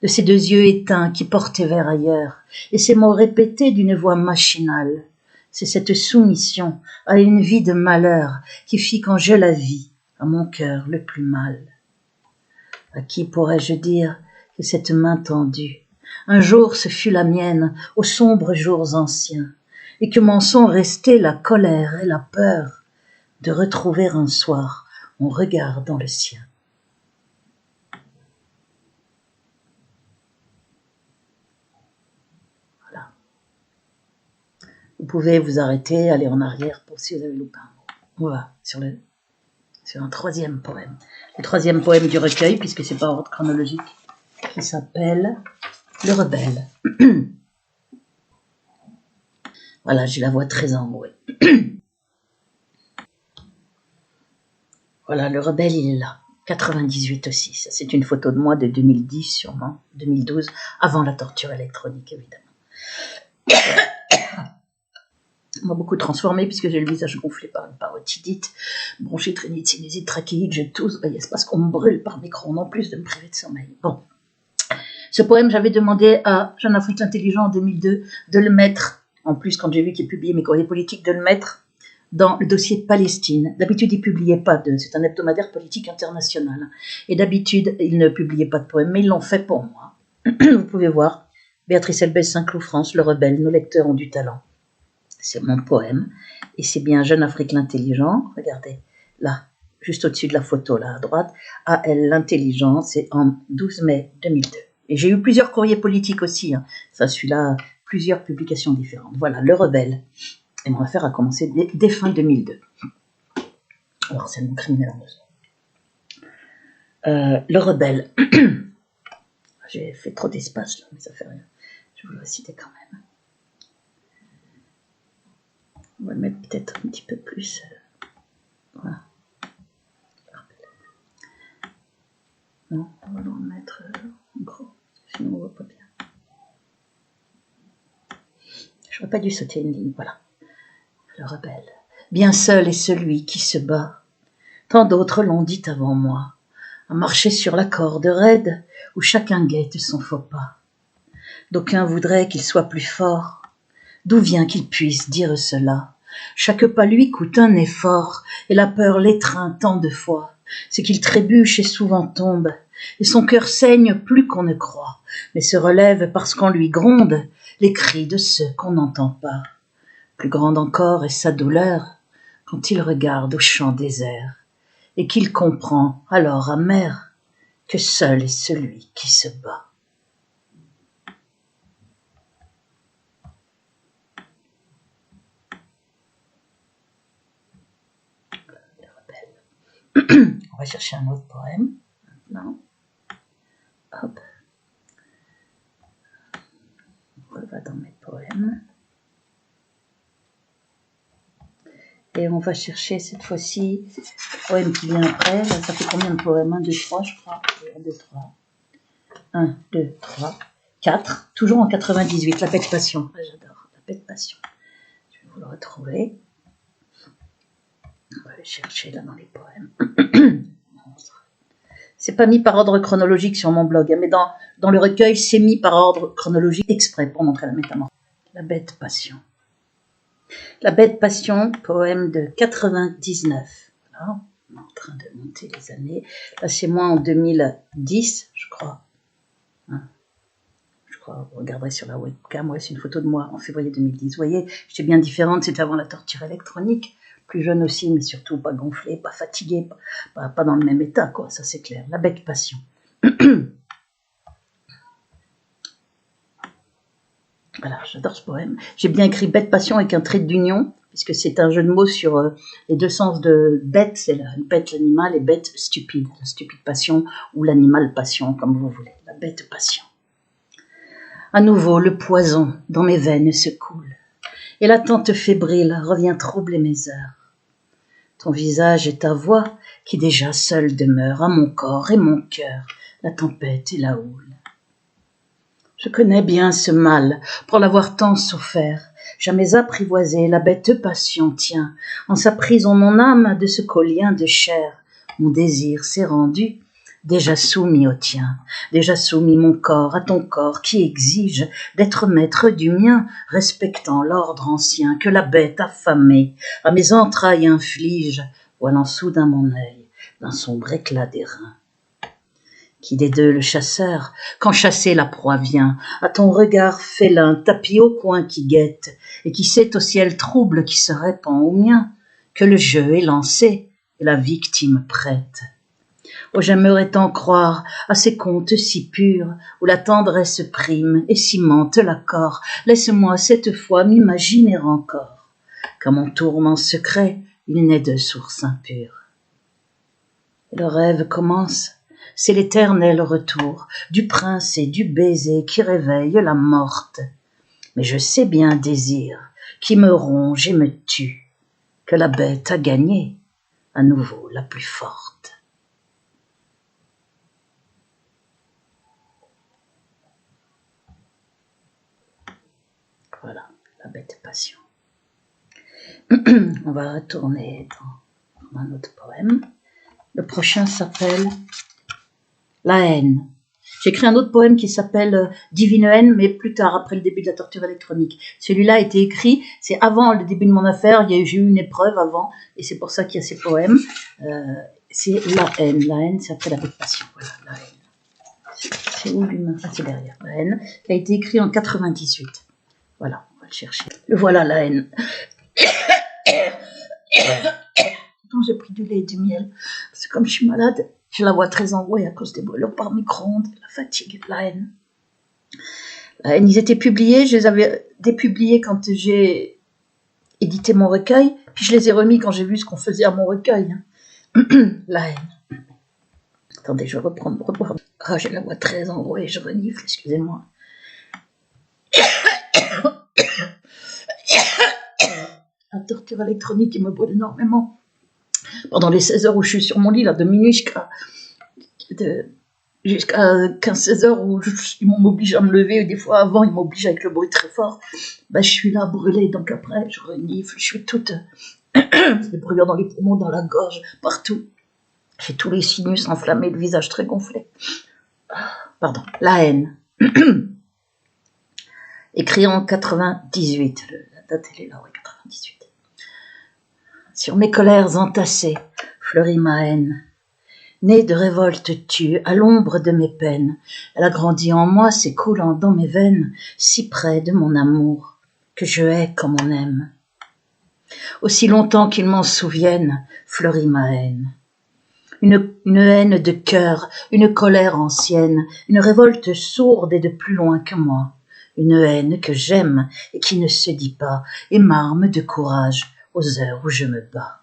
De ces deux yeux éteints qui portaient vers ailleurs, et ces mots répétés d'une voix machinale, c'est cette soumission à une vie de malheur qui fit quand je la vis à mon cœur le plus mal. À qui pourrais-je dire que cette main tendue, un jour ce fut la mienne aux sombres jours anciens, et que m'en sont restées la colère et la peur de retrouver un soir mon regard dans le sien. Voilà. Vous pouvez vous arrêter, aller en arrière pour si vous avez loupé un mot. On va sur un troisième poème. Le troisième poème du recueil, puisque c'est pas en ordre chronologique, qui s'appelle Le Rebelle. Voilà, j'ai la voix très enrouée. Voilà, Le Rebelle, il est là. 98 aussi. Ça, c'est une photo de moi de 2010 sûrement, 2012, avant la torture électronique, évidemment. Ça m'a beaucoup transformée puisque j'ai le visage gonflé par une parotidite, bronchite, rhinite, sinusite, trachéite, je tousse. C'est parce qu'on me brûle par micro-ondes en plus de me priver de sommeil. Bon. Ce poème, j'avais demandé à Jeune Afrique Intelligent en 2002 de le mettre, en plus quand j'ai vu qu'il publiait mes courriers politiques, de le mettre dans le dossier Palestine. D'habitude, il ne publiait pas c'est un hebdomadaire politique international. Et d'habitude, il ne publiait pas de poèmes, mais ils l'ont fait pour moi. Vous pouvez voir, Béatrice Elbès, Saint-Cloud, France, Le Rebelle, nos lecteurs ont du talent. C'est mon poème, et c'est bien Jeune Afrique l'Intelligent, regardez, là, juste au-dessus de la photo, là, à droite, AL l'Intelligent, c'est en 12 mai 2002. Et j'ai eu plusieurs courriers politiques aussi, hein. Ça, celui-là, plusieurs publications différentes. Voilà, Le Rebelle. Et mon affaire a commencé dès fin 2002. Alors, c'est mon criminel en 2 ans. Le Rebelle. J'ai fait trop d'espace, là, mais ça fait rien. Je vous le citer quand même. On va le mettre peut-être un petit peu plus. Voilà. Non, on va le mettre en gros, sinon on ne voit pas bien. J'aurais pas dû sauter une ligne, voilà. Le Rebelle. Bien seul est celui qui se bat. Tant d'autres l'ont dit avant moi. À marcher sur la corde raide où chacun guette son faux pas. D'aucuns voudraient qu'il soit plus fort. D'où vient qu'il puisse dire cela? Chaque pas lui coûte un effort, et la peur l'étreint tant de fois. C'est qu'il trébuche et souvent tombe, et son cœur saigne plus qu'on ne croit, mais se relève parce qu'on lui gronde les cris de ceux qu'on n'entend pas. Plus grande encore est sa douleur quand il regarde au champ désert, et qu'il comprend, alors amer, que seul est celui qui se bat. On va chercher un autre poème maintenant. Hop. On va dans mes poèmes. Et on va chercher cette fois-ci le poème qui vient après. Là, ça fait combien de poèmes? 1, 2, 3, je crois. 1, 2, 3. 1, 2, 3, 4. Toujours en 98. La paix de passion. Ah, j'adore. La paix de passion. Je vais vous le retrouver. On va le chercher là dans les poèmes. C'est pas mis par ordre chronologique sur mon blog, mais dans le recueil, c'est mis par ordre chronologique exprès pour montrer la métamorphose. La bête passion. La bête passion, poème de 99. Voilà, on est en train de monter les années. Là, c'est moi en 2010, je crois. Je crois, vous regarderez sur la webcam, ouais, c'est une photo de moi en février 2010. Vous voyez, j'étais bien différente, c'était avant la torture électronique. Plus jeune aussi, mais surtout pas gonflée, pas fatiguée, pas dans le même état, quoi, ça c'est clair. La bête passion. Voilà, j'adore ce poème. J'ai bien écrit bête passion avec un trait d'union, puisque c'est un jeu de mots sur les deux sens de bête, c'est la bête l'animal et bête stupide, la stupide passion ou l'animal passion, comme vous voulez, la bête passion. À nouveau, le poison dans mes veines se coule, et l'attente fébrile revient troubler mes heures. Ton visage et ta voix, qui déjà seule demeurent à mon corps et mon cœur, la tempête et la houle. Je connais bien ce mal, pour l'avoir tant souffert, jamais apprivoisé, la bête passion tient, en sa prison mon âme de ce collien de chair, mon désir s'est rendu, déjà soumis au tien, déjà soumis mon corps à ton corps qui exige d'être maître du mien, respectant l'ordre ancien que la bête affamée à mes entrailles inflige, voilant soudain mon œil d'un sombre éclat d'airain. Qui des deux le chasseur, quand chassé la proie vient, à ton regard félin, tapis au coin qui guette, et qui sait au ciel trouble qui se répand au mien, que le jeu est lancé et la victime prête. Oh, j'aimerais tant croire à ces contes si purs, où la tendresse prime et cimente l'accord. Laisse-moi cette fois m'imaginer encore, qu'à mon tourment secret, il n'est de source impure. Et le rêve commence, c'est l'éternel retour du prince et du baiser qui réveille la morte. Mais je sais bien, désir, qui me ronge et me tue, que la bête a gagné, à nouveau la plus forte. Voilà, la bête passion. On va retourner dans un autre poème. Le prochain s'appelle La haine. J'ai écrit un autre poème qui s'appelle Divine haine, mais plus tard, après le début de la torture électronique. Celui-là a été écrit, c'est avant le début de mon affaire, j'ai eu une épreuve avant, et c'est pour ça qu'il y a ces poèmes. C'est La haine. La haine, c'est après la bête passion. Voilà, la haine. C'est où lui-même? C'est derrière. La haine, qui a été écrit en 98. Voilà, on va le chercher. Le voilà, la haine. J'ai pris du lait et du miel, parce que comme je suis malade, j'ai la voix très enrouée à cause des brûlures par micro-ondes, la fatigue, la haine. La haine, ils étaient publiés, je les avais dépubliés quand j'ai édité mon recueil, puis je les ai remis quand j'ai vu ce qu'on faisait à mon recueil. La haine. Attendez, je vais reprendre. Ah, j'ai la voix très enrouée, je renifle, excusez-moi. La torture électronique, il me brûle énormément. Pendant les 16 heures où je suis sur mon lit, là, de minuit jusqu'à 15-16 heures où ils m'obligent à me lever, et des fois avant, ils m'obligent avec le bruit très fort, je suis là brûlée, donc après, je renifle, je suis toute... des brûlures dans les poumons, dans la gorge, partout. J'ai tous les sinus enflammés, le visage très gonflé. Pardon, la haine. Écrit en 98, la date elle est là, ouais, 98. Sur mes colères entassées, fleurit ma haine. Née de révolte tue, à l'ombre de mes peines, elle a grandi en moi, s'écoulant dans mes veines, si près de mon amour, que je hais comme on aime. Aussi longtemps qu'ils m'en souviennent, fleurit ma haine. Une haine de cœur, une colère ancienne, une révolte sourde et de plus loin que moi. Une haine que j'aime et qui ne se dit pas, et m'arme de courage aux heures où je me bats.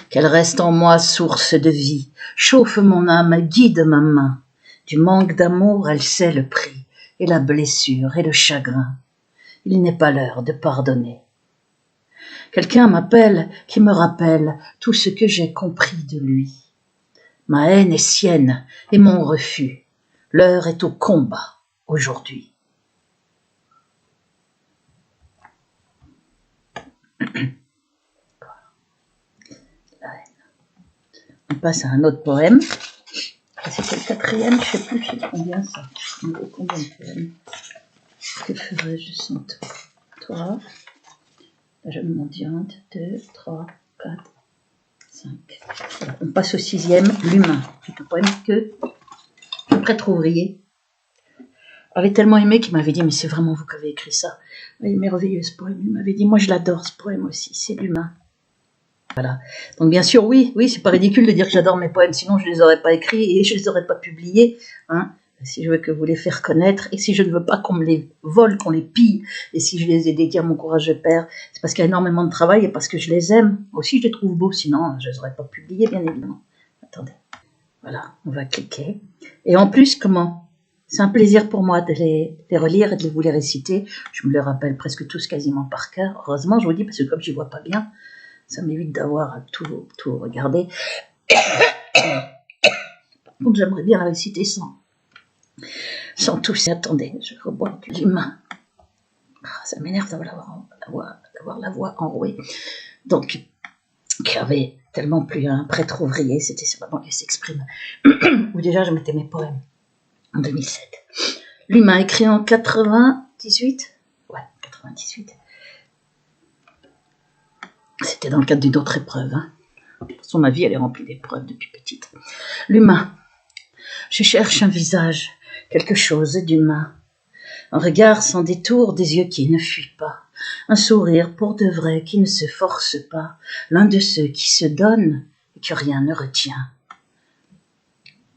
Qu'elle reste en moi source de vie, chauffe mon âme, guide ma main. Du manque d'amour, elle sait le prix, et la blessure et le chagrin. Il n'est pas l'heure de pardonner. Quelqu'un m'appelle, qui me rappelle tout ce que j'ai compris de lui. Ma haine est sienne, et mon refus. L'heure est au combat, aujourd'hui. On passe à un autre poème. quatrième, je sais plus c'est combien ça. Combien de poèmes? Que ferais-je sans toi? La jeune mendiante, 2, 3, 4, 5. Voilà. On passe au 6e, l'humain. C'est un poème que le prêtre ouvrier avait tellement aimé qu'il m'avait dit, mais c'est vraiment vous qui avez écrit ça. Il est merveilleux ce poème. Il m'avait dit, moi je l'adore ce poème aussi, c'est l'humain. Voilà. Donc bien sûr, oui, c'est pas ridicule de dire que j'adore mes poèmes, sinon je les aurais pas écrits et je les aurais pas publiés. Hein. Si je veux que vous les faire connaître et si je ne veux pas qu'on me les vole, qu'on les pille, et si je les ai dédiés à mon courageux père, c'est parce qu'il y a énormément de travail et parce que je les aime. Aussi, je les trouve beaux, sinon je les aurais pas publiés, bien évidemment. Attendez. Voilà, on va cliquer. Et en plus, comment? C'est un plaisir pour moi de les relire et de vous les réciter. Je me les rappelle presque tous quasiment par cœur. Heureusement, je vous dis, parce que comme je n'y vois pas bien, ça m'évite d'avoir tout regardé. Par contre, j'aimerais bien la réciter sans tous. Attendez, je rebois l'humain. Ça m'énerve d'avoir la voix enrouée. Donc, qui avait tellement plu à un prêtre ouvrier, c'était vraiment qu'il s'exprime. Où déjà, je mettais mes poèmes en 2007. L'humain, écrit en 98. Ouais, 98. C'était dans le cadre d'une autre épreuve. Hein. De toute façon, ma vie, elle est remplie d'épreuves depuis petite. L'humain. Je cherche un visage, quelque chose d'humain. Un regard sans détour, des yeux qui ne fuient pas. Un sourire pour de vrai qui ne se force pas. L'un de ceux qui se donnent et que rien ne retient.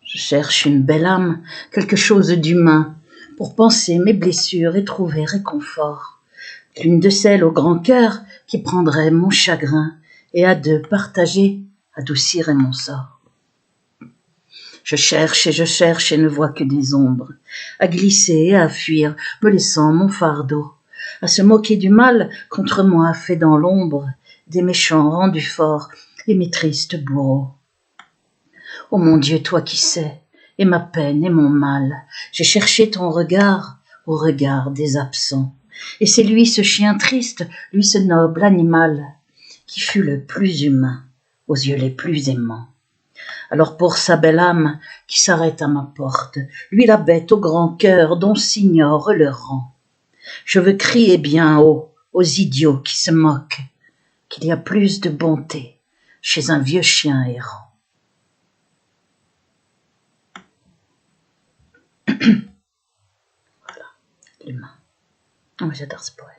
Je cherche une belle âme, quelque chose d'humain, pour penser mes blessures et trouver réconfort. L'une de celles au grand cœur qui prendrait mon chagrin et à deux partager, adoucirait mon sort. Je cherche et ne vois que des ombres, à glisser et à fuir, me laissant mon fardeau, à se moquer du mal contre moi fait dans l'ombre, des méchants rendus forts et mes tristes bourreaux. Ô mon Dieu, toi qui sais, et ma peine et mon mal, j'ai cherché ton regard au regard des absents, et c'est lui ce chien triste, lui ce noble animal, qui fut le plus humain, aux yeux les plus aimants. Alors pour sa belle âme qui s'arrête à ma porte, lui la bête au grand cœur dont s'ignore le rang, je veux crier bien haut aux idiots qui se moquent qu'il y a plus de bonté chez un vieux chien errant. Voilà, l'humain. Oh, j'adore ce poème.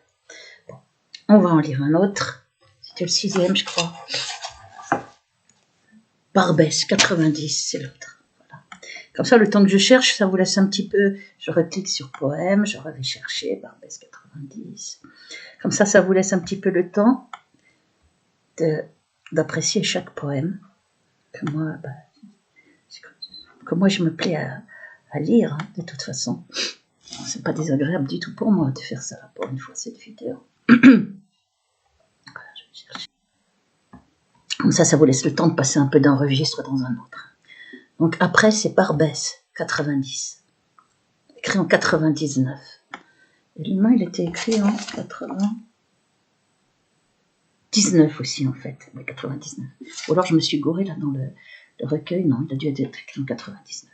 Bon, on va en lire un autre. C'était le 6e, je crois. Barbès, 90, c'est l'autre. Voilà. Comme ça, le temps que je cherche, ça vous laisse un petit peu... Je reclique sur poème, je vais chercher Barbès 90. Comme ça vous laisse un petit peu le temps d'apprécier chaque poème que moi je me plais à lire, hein, de toute façon. C'est pas désagréable du tout pour moi de faire ça pour une fois cette vidéo. Voilà, je vais chercher. Comme ça vous laisse le temps de passer un peu d'un registre dans un autre. Donc après, c'est Barbès, 90. Écrit en 99. Et l'humain, il était écrit en 99 aussi, en fait. Mais 99. Ou alors je me suis gourée là dans le recueil. Non, il a dû être écrit en 99.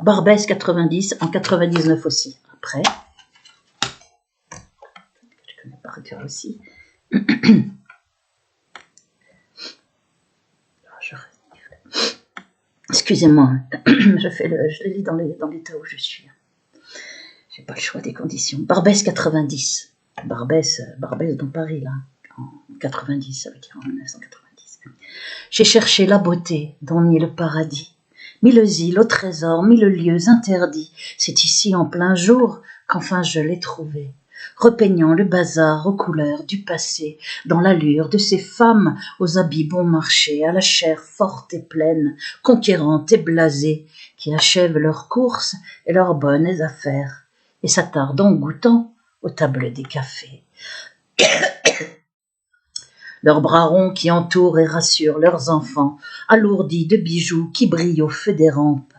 Barbès, 90, en 99 aussi. Après, je connais par cœur aussi. Excusez-moi, je les lis dans l'état où je suis. J'ai pas le choix des conditions. Barbès 90. Barbès dans Paris, là, en 90, ça veut dire en 1990. J'ai cherché la beauté dans mille paradis, mille îles au trésor, mille lieux interdits. C'est ici en plein jour qu'enfin je l'ai trouvée, repeignant le bazar aux couleurs du passé, dans l'allure de ces femmes aux habits bon marché, à la chair forte et pleine, conquérante et blasée, qui achèvent leurs courses et leurs bonnes affaires, et s'attardent en goûtant aux tables des cafés. Leurs bras ronds qui entourent et rassurent leurs enfants, alourdis de bijoux qui brillent au feu des rampes,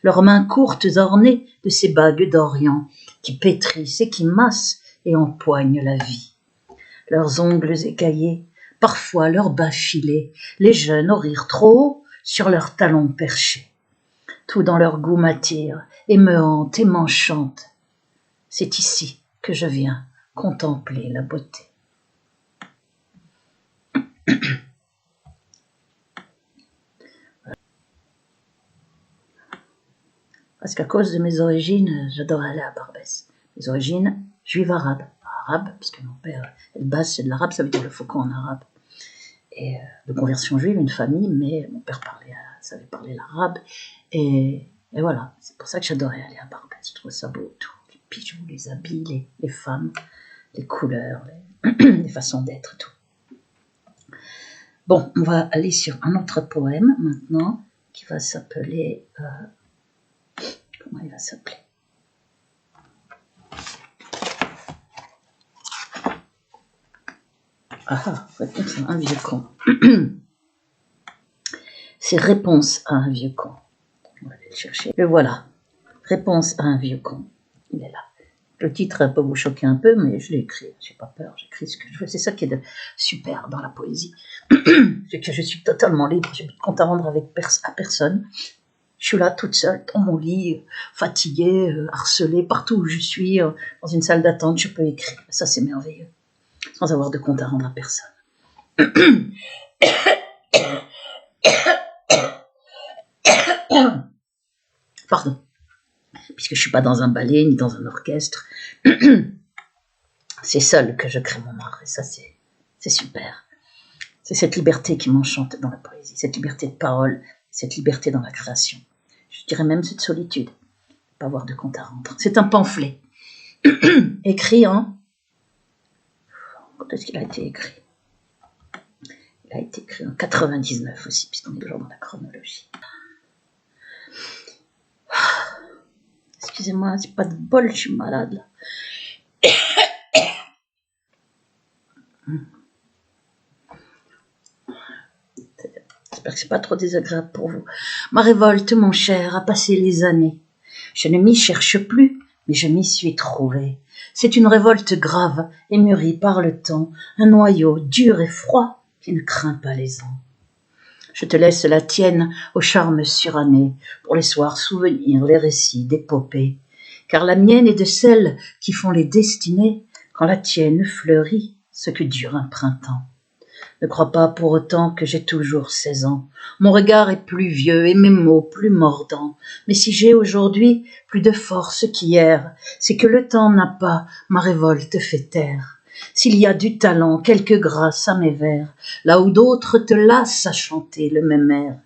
leurs mains courtes ornées de ces bagues d'Orient, qui pétrissent et qui massent et empoignent la vie. Leurs ongles écaillés, parfois leurs bas filés, les jeunes au rire trop haut sur leurs talons perchés. Tout dans leur goût m'attire et me hante et m'enchante. C'est ici que je viens contempler la beauté. Parce qu'à cause de mes origines, j'adore aller à Barbès. Mes origines juives arabes. Parce que mon père, El Bas, c'est de l'arabe, ça veut dire le faucon en arabe. Et de conversion juive, une famille, mais mon père savait parler l'arabe. Et voilà, c'est pour ça que j'adorais aller à Barbès. Je trouve ça beau, tout. Les bijoux, les habits, les femmes, les couleurs, les façons d'être, tout. Bon, on va aller sur un autre poème maintenant, qui va s'appeler... comment il va s'appeler? Réponse à un vieux con. C'est Réponse à un vieux con. On va aller le chercher. Le voilà. Réponse à un vieux con. Il est là. Le titre peut vous choquer un peu, mais je l'ai écrit. J'ai pas peur, j'écris ce que je veux. C'est ça qui est de super dans la poésie. C'est que je suis totalement libre. J'ai plus de compte à rendre à personne. Je suis là toute seule, dans mon lit, fatiguée, harcelée, partout où je suis, dans une salle d'attente, je peux écrire. Ça, c'est merveilleux. Sans avoir de compte à rendre à personne. Pardon. Puisque je ne suis pas dans un ballet, ni dans un orchestre. C'est seul que je crée mon art. Et ça, c'est super. C'est cette liberté qui m'enchante dans la poésie. Cette liberté de parole, cette liberté dans la création. Je dirais même cette solitude. Pas avoir de compte à rendre. C'est un pamphlet. Écrit en... Quand est-ce qu'il a été écrit? Il a été écrit en 99 aussi, puisqu'on est toujours dans la chronologie. Excusez-moi, c'est pas de bol, je suis malade là. J'espère que c'est pas trop désagréable pour vous. Ma révolte, mon cher, a passé les années. Je ne m'y cherche plus, mais je m'y suis trouvé. C'est une révolte grave et mûrie par le temps, un noyau dur et froid qui ne craint pas les ans. Je te laisse la tienne au charme suranné, pour les soirs souvenirs, les récits d'épopées, car la mienne est de celles qui font les destinées, quand la tienne fleurit ce que dure un printemps. Ne crois pas pour autant que j'ai toujours 16 ans. Mon regard est plus vieux et mes mots plus mordants. Mais si j'ai aujourd'hui plus de force qu'hier, c'est que le temps n'a pas ma révolte fait taire. S'il y a du talent, quelque grâce à mes vers, là où d'autres te lassent à chanter le même air,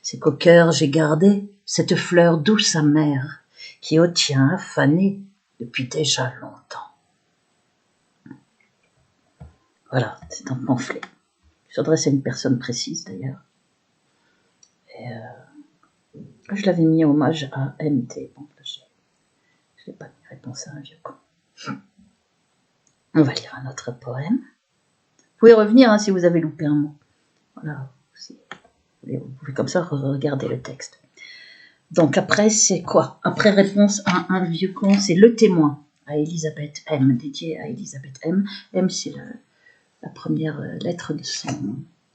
c'est qu'au cœur j'ai gardé cette fleur douce amère, qui au tien a fané depuis déjà longtemps. Voilà, c'est un pamphlet. Je s'adresse à une personne précise d'ailleurs. Et je l'avais mis en hommage à MT. Bon, je n'ai pas mis Réponse à un vieux con. On va lire un autre poème. Vous pouvez revenir si vous avez loupé un mot. Voilà, vous pouvez comme ça regarder le texte. Donc après, c'est quoi? Après Réponse à un vieux con, c'est Le Témoin à Elisabeth M, dédié à Elisabeth M. M, c'est la première lettre de son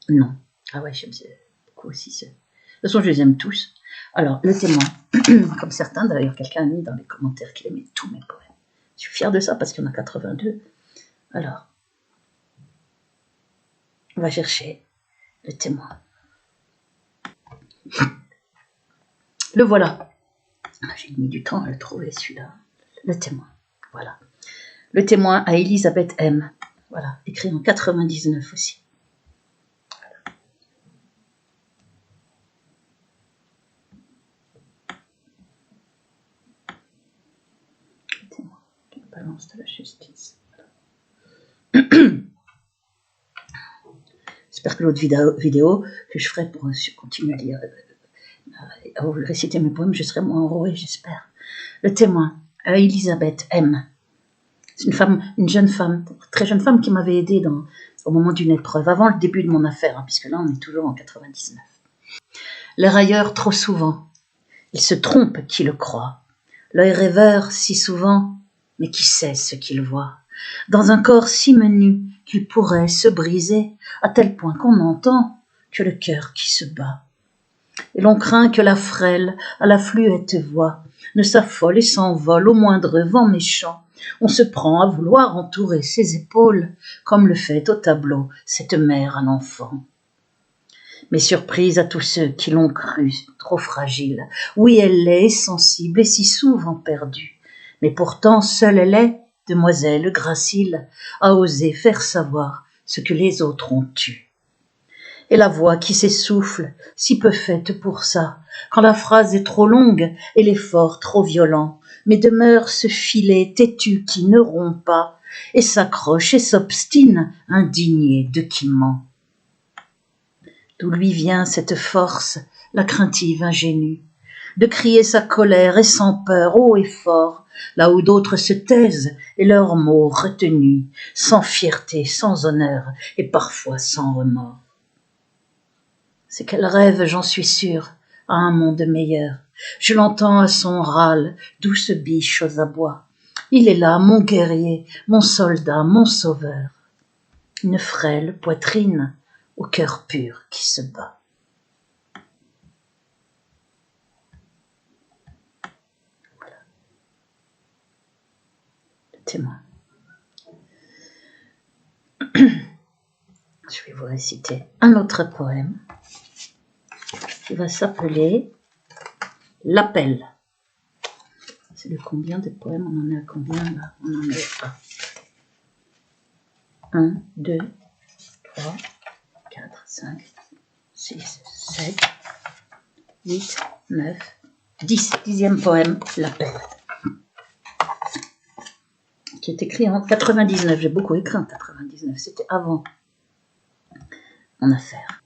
nom. Ah ouais, j'aime beaucoup aussi. De toute façon, je les aime tous. Alors, Le Témoin, comme certains, d'ailleurs, quelqu'un a mis dans les commentaires qu'il aimait tous mes poèmes. Je suis fière de ça parce qu'il y en a 82. Alors, on va chercher Le Témoin. Le voilà. J'ai mis du temps à le trouver, celui-là. Le Témoin. Voilà. Le Témoin à Elisabeth M. Voilà, écrit en 99 aussi. Voilà. Le Témoin, la balance de la justice. Voilà. J'espère que l'autre vidéo que je ferai pour continuer à lire, à vous réciter mes poèmes, je serai moins enrouée, j'espère. Le Témoin à Elisabeth M. C'est une jeune femme, très jeune femme qui m'avait aidée au moment d'une épreuve, avant le début de mon affaire, puisque là on est toujours en 99. Les railleurs trop souvent, ils se trompent qui le croient. L'œil rêveur si souvent, mais qui sait ce qu'il voit. Dans un corps si menu qu'il pourrait se briser, à tel point qu'on entend que le cœur qui se bat. Et l'on craint que la frêle, à la fluette voix, ne s'affole et s'envole au moindre vent méchant. On se prend à vouloir entourer ses épaules, comme le fait au tableau cette mère à l'enfant. Mais surprise à tous ceux qui l'ont crue trop fragile, oui elle l'est sensible et si souvent perdue, mais pourtant seule elle est, demoiselle gracile, à oser faire savoir ce que les autres ont eu. Et la voix qui s'essouffle, si peu faite pour ça, quand la phrase est trop longue et l'effort trop violent, mais demeure ce filet têtu qui ne rompt pas, et s'accroche et s'obstine, indigné de qui ment. D'où lui vient cette force, la craintive ingénue, de crier sa colère et sans peur, haut et fort, là où d'autres se taisent et leurs mots retenus, sans fierté, sans honneur et parfois sans remords. C'est qu'elle rêve, j'en suis sûre, à un monde meilleur. Je l'entends à son râle, douce biche aux abois. Il est là, mon guerrier, mon soldat, mon sauveur. Une frêle poitrine au cœur pur qui se bat. Voilà. Le témoin. Je vais vous réciter un autre poème qui va s'appeler L'appel. C'est le combien de poèmes? On en est à combien là? On en est à 1, 2, 3, 4, 5, 6, 7, 8, 9, 10. 10e poème, L'appel. Qui est écrit en 99. J'ai beaucoup écrit en 99. C'était avant mon affaire.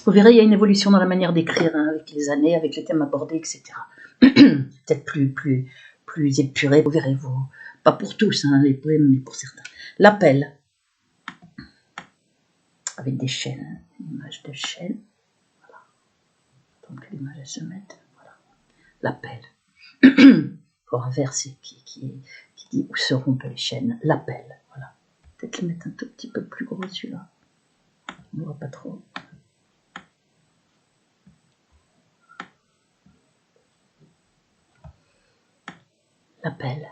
Vous verrez, il y a une évolution dans la manière d'écrire, hein, avec les années, avec les thèmes abordés, etc. Peut-être plus épuré, vous verrez, vous. Pas pour tous, hein, les poèmes, mais pour certains. L'appel. Avec des chaînes, une image de chaîne. Voilà. Donc l'image se mette. Voilà. L'appel. Pour un verset qui dit où se rompent les chaînes. L'appel. Voilà. Peut-être le mettre un tout petit peu plus gros celui-là. On ne voit pas trop. L'appel.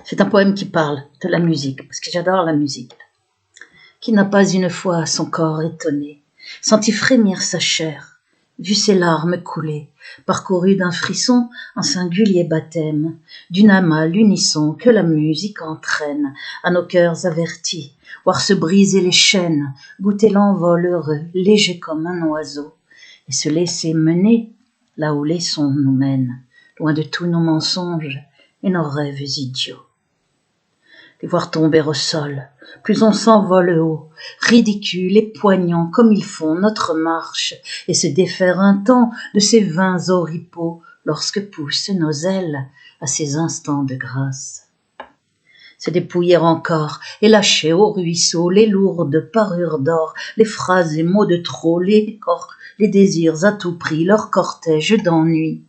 C'est un poème qui parle de la musique, parce que j'adore la musique. Qui n'a pas une fois son corps étonné, senti frémir sa chair, vu ses larmes couler, parcouru d'un frisson un singulier baptême, d'une âme à l'unisson que la musique entraîne à nos cœurs avertis, voir se briser les chaînes, goûter l'envol heureux, léger comme un oiseau, et se laisser mener là où les sons nous mènent, loin de tous nos mensonges et nos rêves idiots. Les voir tomber au sol, plus on s'envole haut, ridicule et poignant comme ils font notre marche, et se défaire un temps de ces vains oripeaux lorsque poussent nos ailes à ces instants de grâce. Se dépouiller encore et lâcher au ruisseau les lourdes parures d'or, les phrases et mots de trop, les désirs à tout prix, leur cortège d'ennui,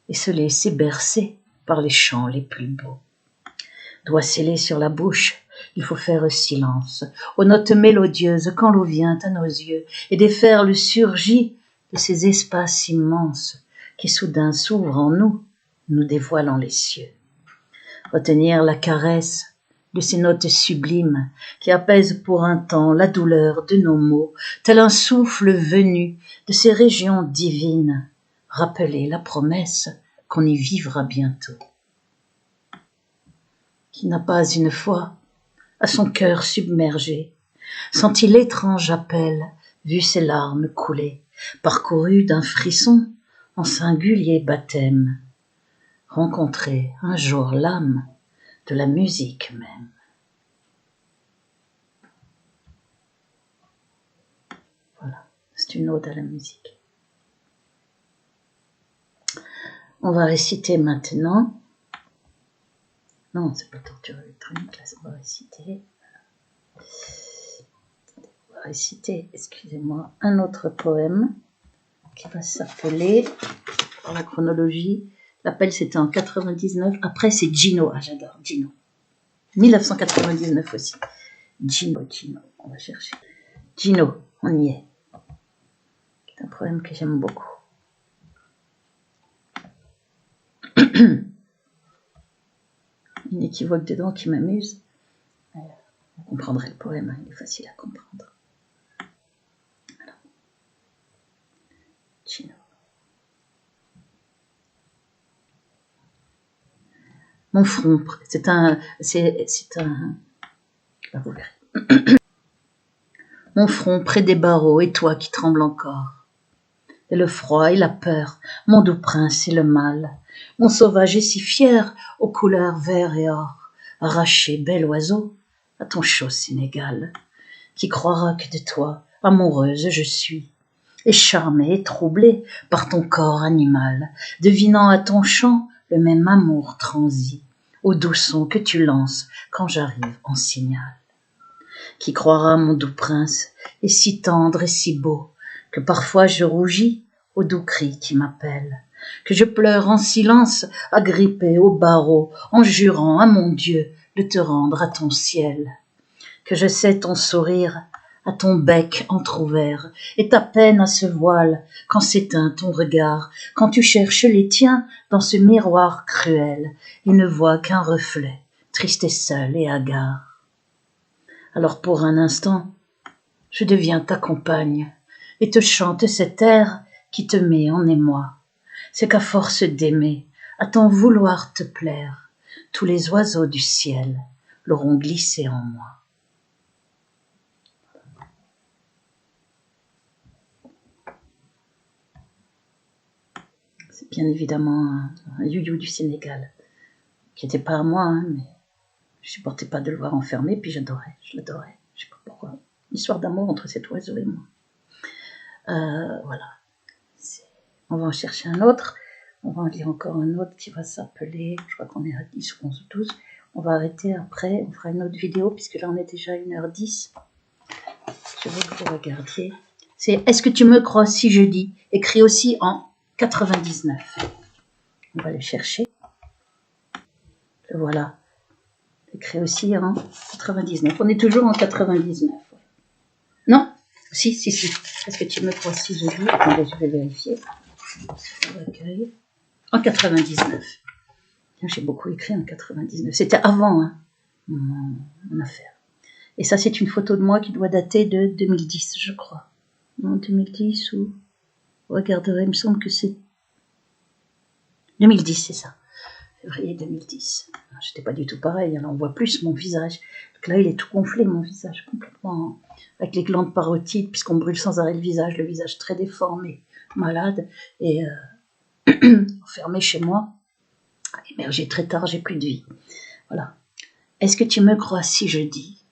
et se laisser bercer par les chants les plus beaux. Doigts scellés sur la bouche, il faut faire silence aux notes mélodieuses quand l'eau vient à nos yeux et défaire le surgit de ces espaces immenses qui soudain s'ouvrent en nous, nous dévoilant les cieux. Retenir la caresse de ces notes sublimes qui apaisent pour un temps la douleur de nos maux, tel un souffle venu de ces régions divines, rappeler la promesse qu'on y vivra bientôt. Qui n'a pas une fois, à son cœur submergé, senti l'étrange appel, vu ses larmes couler, parcouru d'un frisson en singulier baptême, rencontré un jour l'âme de la musique même. Voilà, c'est une ode à la musique. On va réciter maintenant. Non, c'est pas torture électronique, là, on va réciter, excusez-moi, un autre poème qui va s'appeler, par la chronologie, l'appel c'était en 99, après c'est Gino, ah j'adore, Gino. 1999 aussi. Gino, on va chercher. Gino, on y est. C'est un poème que j'aime beaucoup. Une équivoque dedans qui m'amuse. Vous comprendrez le poème, hein, il est facile à comprendre. Alors. Gino. Mon front, c'est un, vous verrez. Mon front près des barreaux, et toi qui trembles encore. Et le froid et la peur, mon doux prince et le mal. Mon sauvage est si fier, aux couleurs vert et or. Arraché, bel oiseau, à ton chaud Sénégal. Qui croira que de toi, amoureuse, je suis. Et charmée et troublée par ton corps animal, devinant à ton chant le même amour transi, au doux son que tu lances quand j'arrive en signal. Qui croira, mon doux prince, est si tendre et si beau, que parfois je rougis au doux cri qui m'appelle, que je pleure en silence, agrippée au barreau, en jurant à mon Dieu de te rendre à ton ciel, que je sais ton sourire à ton bec entr'ouvert, et ta peine à ce voile quand s'éteint ton regard, quand tu cherches les tiens dans ce miroir cruel, et ne vois qu'un reflet, triste et seul et hagard. Alors pour un instant, je deviens ta compagne, et te chante cet air qui te met en émoi. C'est qu'à force d'aimer, à t'en vouloir te plaire, tous les oiseaux du ciel l'auront glissé en moi. C'est bien évidemment un you-you du Sénégal, qui n'était pas à moi, hein, mais je supportais pas de le voir enfermé, puis j'adorais, je l'adorais, je sais pas pourquoi. Histoire d'amour entre cet oiseau et moi. Voilà. On va en chercher un autre. On va en lire encore un autre qui va s'appeler, je crois qu'on est à 10 ou 11 ou 12. On va arrêter après, on fera une autre vidéo, puisque là on est déjà à 1h10. Je veux que vous regardiez. C'est « Est-ce que tu me crois si je dis ?» écrit aussi en 99. On va le chercher. Le voilà. Écrit aussi en 99. On est toujours en 99. Non? Si. Est-ce que tu me crois si je dis? Attendez, je vais vérifier. En 99. J'ai beaucoup écrit en 99. C'était avant hein, mon affaire. Et ça, c'est une photo de moi qui doit dater de 2010, je crois. Non, 2010 ou... Regardez, il me semble que c'est... 2010, c'est ça. Février 2010. J'étais pas du tout pareil, alors on voit plus mon visage. Donc là, il est tout gonflé, mon visage, complètement... Avec les glandes parotides, puisqu'on brûle sans arrêt le visage très déformé, malade, et enfermé chez moi. Émergé très tard, j'ai plus de vie. Voilà. Est-ce que tu me crois si je dis?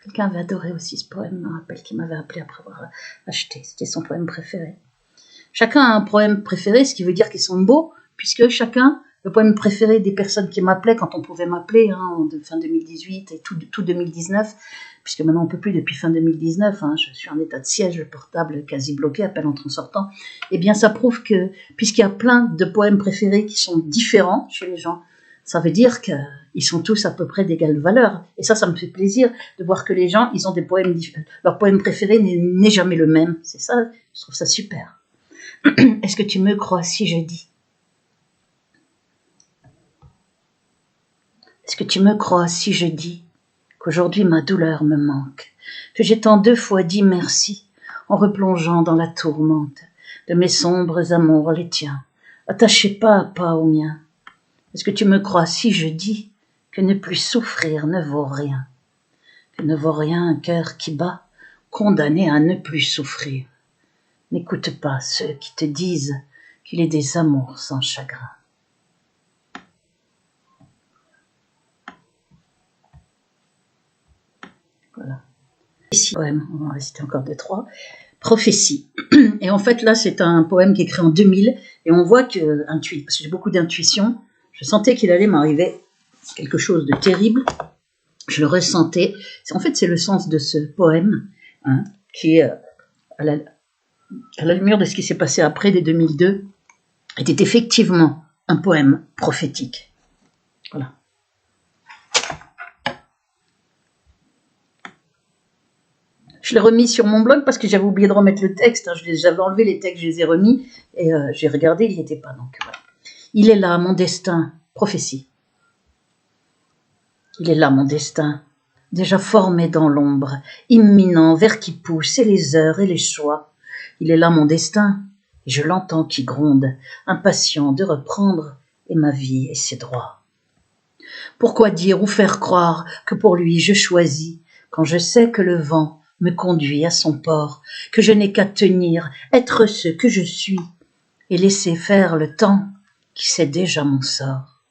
Quelqu'un avait adoré aussi ce poème, je me rappelle qu'il m'avait appelé après avoir acheté. C'était son poème préféré. Chacun a un poème préféré, ce qui veut dire qu'ils sont beaux, puisque chacun, le poème préféré des personnes qui m'appelaient, quand on pouvait m'appeler, hein, fin 2018 et tout 2019, puisque maintenant on ne peut plus depuis fin 2019, hein, je suis en état de siège, le portable quasi bloqué, appel entrant sortant, eh bien ça prouve que, puisqu'il y a plein de poèmes préférés qui sont différents chez les gens, ça veut dire qu'ils sont tous à peu près d'égale valeur. Et ça me fait plaisir de voir que les gens, ils ont des poèmes différents. Leur poème préféré n'est jamais le même. C'est ça, je trouve ça super. Est-ce que tu me crois si je dis? Est-ce que tu me crois si je dis qu'aujourd'hui ma douleur me manque, que j'ai tant 2 fois dit merci en replongeant dans la tourmente de mes sombres amours les tiens, attachés pas à pas aux miens? Est-ce que tu me crois si je dis que ne plus souffrir ne vaut rien, que ne vaut rien un cœur qui bat, condamné à ne plus souffrir? N'écoute pas ceux qui te disent qu'il est des amours sans chagrin. Voilà. Poème, on va en réciter encore 2-3. Prophétie. Et en fait, là, c'est un poème qui est écrit en 2000, et on voit que, parce que j'ai beaucoup d'intuition, je sentais qu'il allait m'arriver quelque chose de terrible. Je le ressentais. En fait, c'est le sens de ce poème, hein, qui est à la lumière de ce qui s'est passé après, dès 2002, était effectivement un poème prophétique. Voilà. Je l'ai remis sur mon blog parce que j'avais oublié de remettre le texte. J'avais enlevé les textes, je les ai remis et j'ai regardé, il n'y était pas. Donc voilà. Il est là, mon destin, prophétie. Il est là, mon destin, déjà formé dans l'ombre, imminent, vers qui pousse, et les heures et les choix. Il est là, mon destin, et je l'entends qui gronde, impatient de reprendre, et ma vie et ses droits. Pourquoi dire ou faire croire que pour lui je choisis, quand je sais que le vent me conduit à son port, que je n'ai qu'à tenir, être ce que je suis, et laisser faire le temps qui sait déjà mon sort.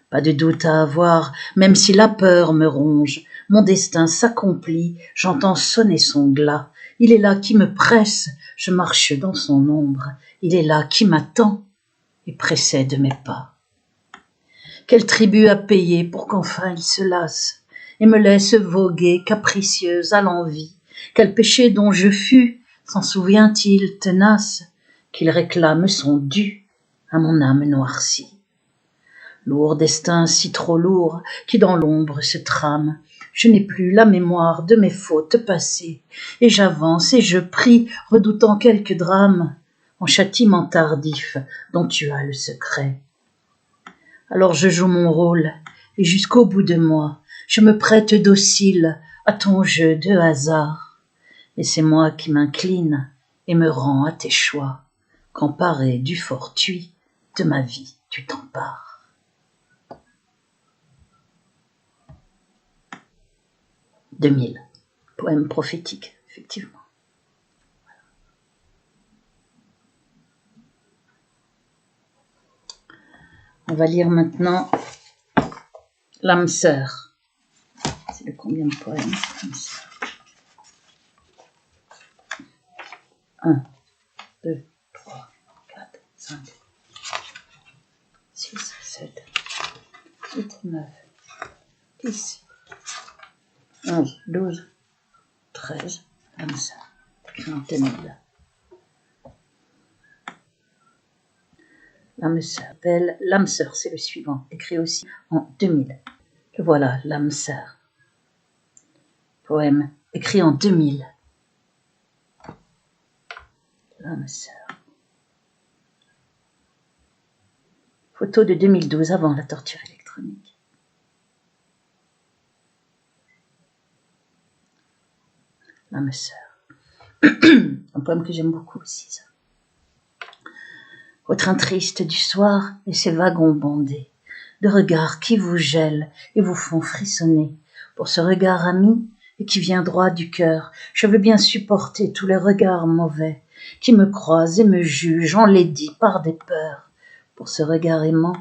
Pas de doute à avoir, même si la peur me ronge, mon destin s'accomplit, j'entends sonner son glas. Il est là qui me presse, je marche dans son ombre, il est là qui m'attend et précède mes pas. Quel tribut à payer pour qu'enfin il se lasse et me laisse voguer capricieuse à l'envie? Quel péché dont je fus, s'en souvient-il tenace, qu'il réclame son dû à mon âme noircie? Lourd destin si trop lourd qui dans l'ombre se trame, je n'ai plus la mémoire de mes fautes passées, et j'avance et je prie, redoutant quelque drame, en châtiment tardif dont tu as le secret. Alors je joue mon rôle, et jusqu'au bout de moi, je me prête docile à ton jeu de hasard. Et c'est moi qui m'incline et me rends à tes choix, qu'emparé du fortuit de ma vie tu t'empares. 2000, poème prophétique, effectivement. On va lire maintenant L'âme sœur. C'est le combien de poèmes, l'âme sœur? 1, 2, 3, 4, 5, 6, 7, 8, 9, 10, 11, 12, 13, l'âme sœur. Écrit en 2000. L'âme sœur. L'âme sœur, c'est le suivant, écrit aussi en 2000. Le voilà, l'âme sœur. Poème écrit en 2000. L'âme sœur. Photo de 2012, avant la torture électronique. L'âme sœur. Un poème que j'aime beaucoup aussi, ça. Au train triste du soir et ses wagons bondés, de regards qui vous gèlent et vous font frissonner. Pour ce regard ami et qui vient droit du cœur, je veux bien supporter tous les regards mauvais qui me croisent et me jugent enlaidis par des peurs. Pour ce regard aimant,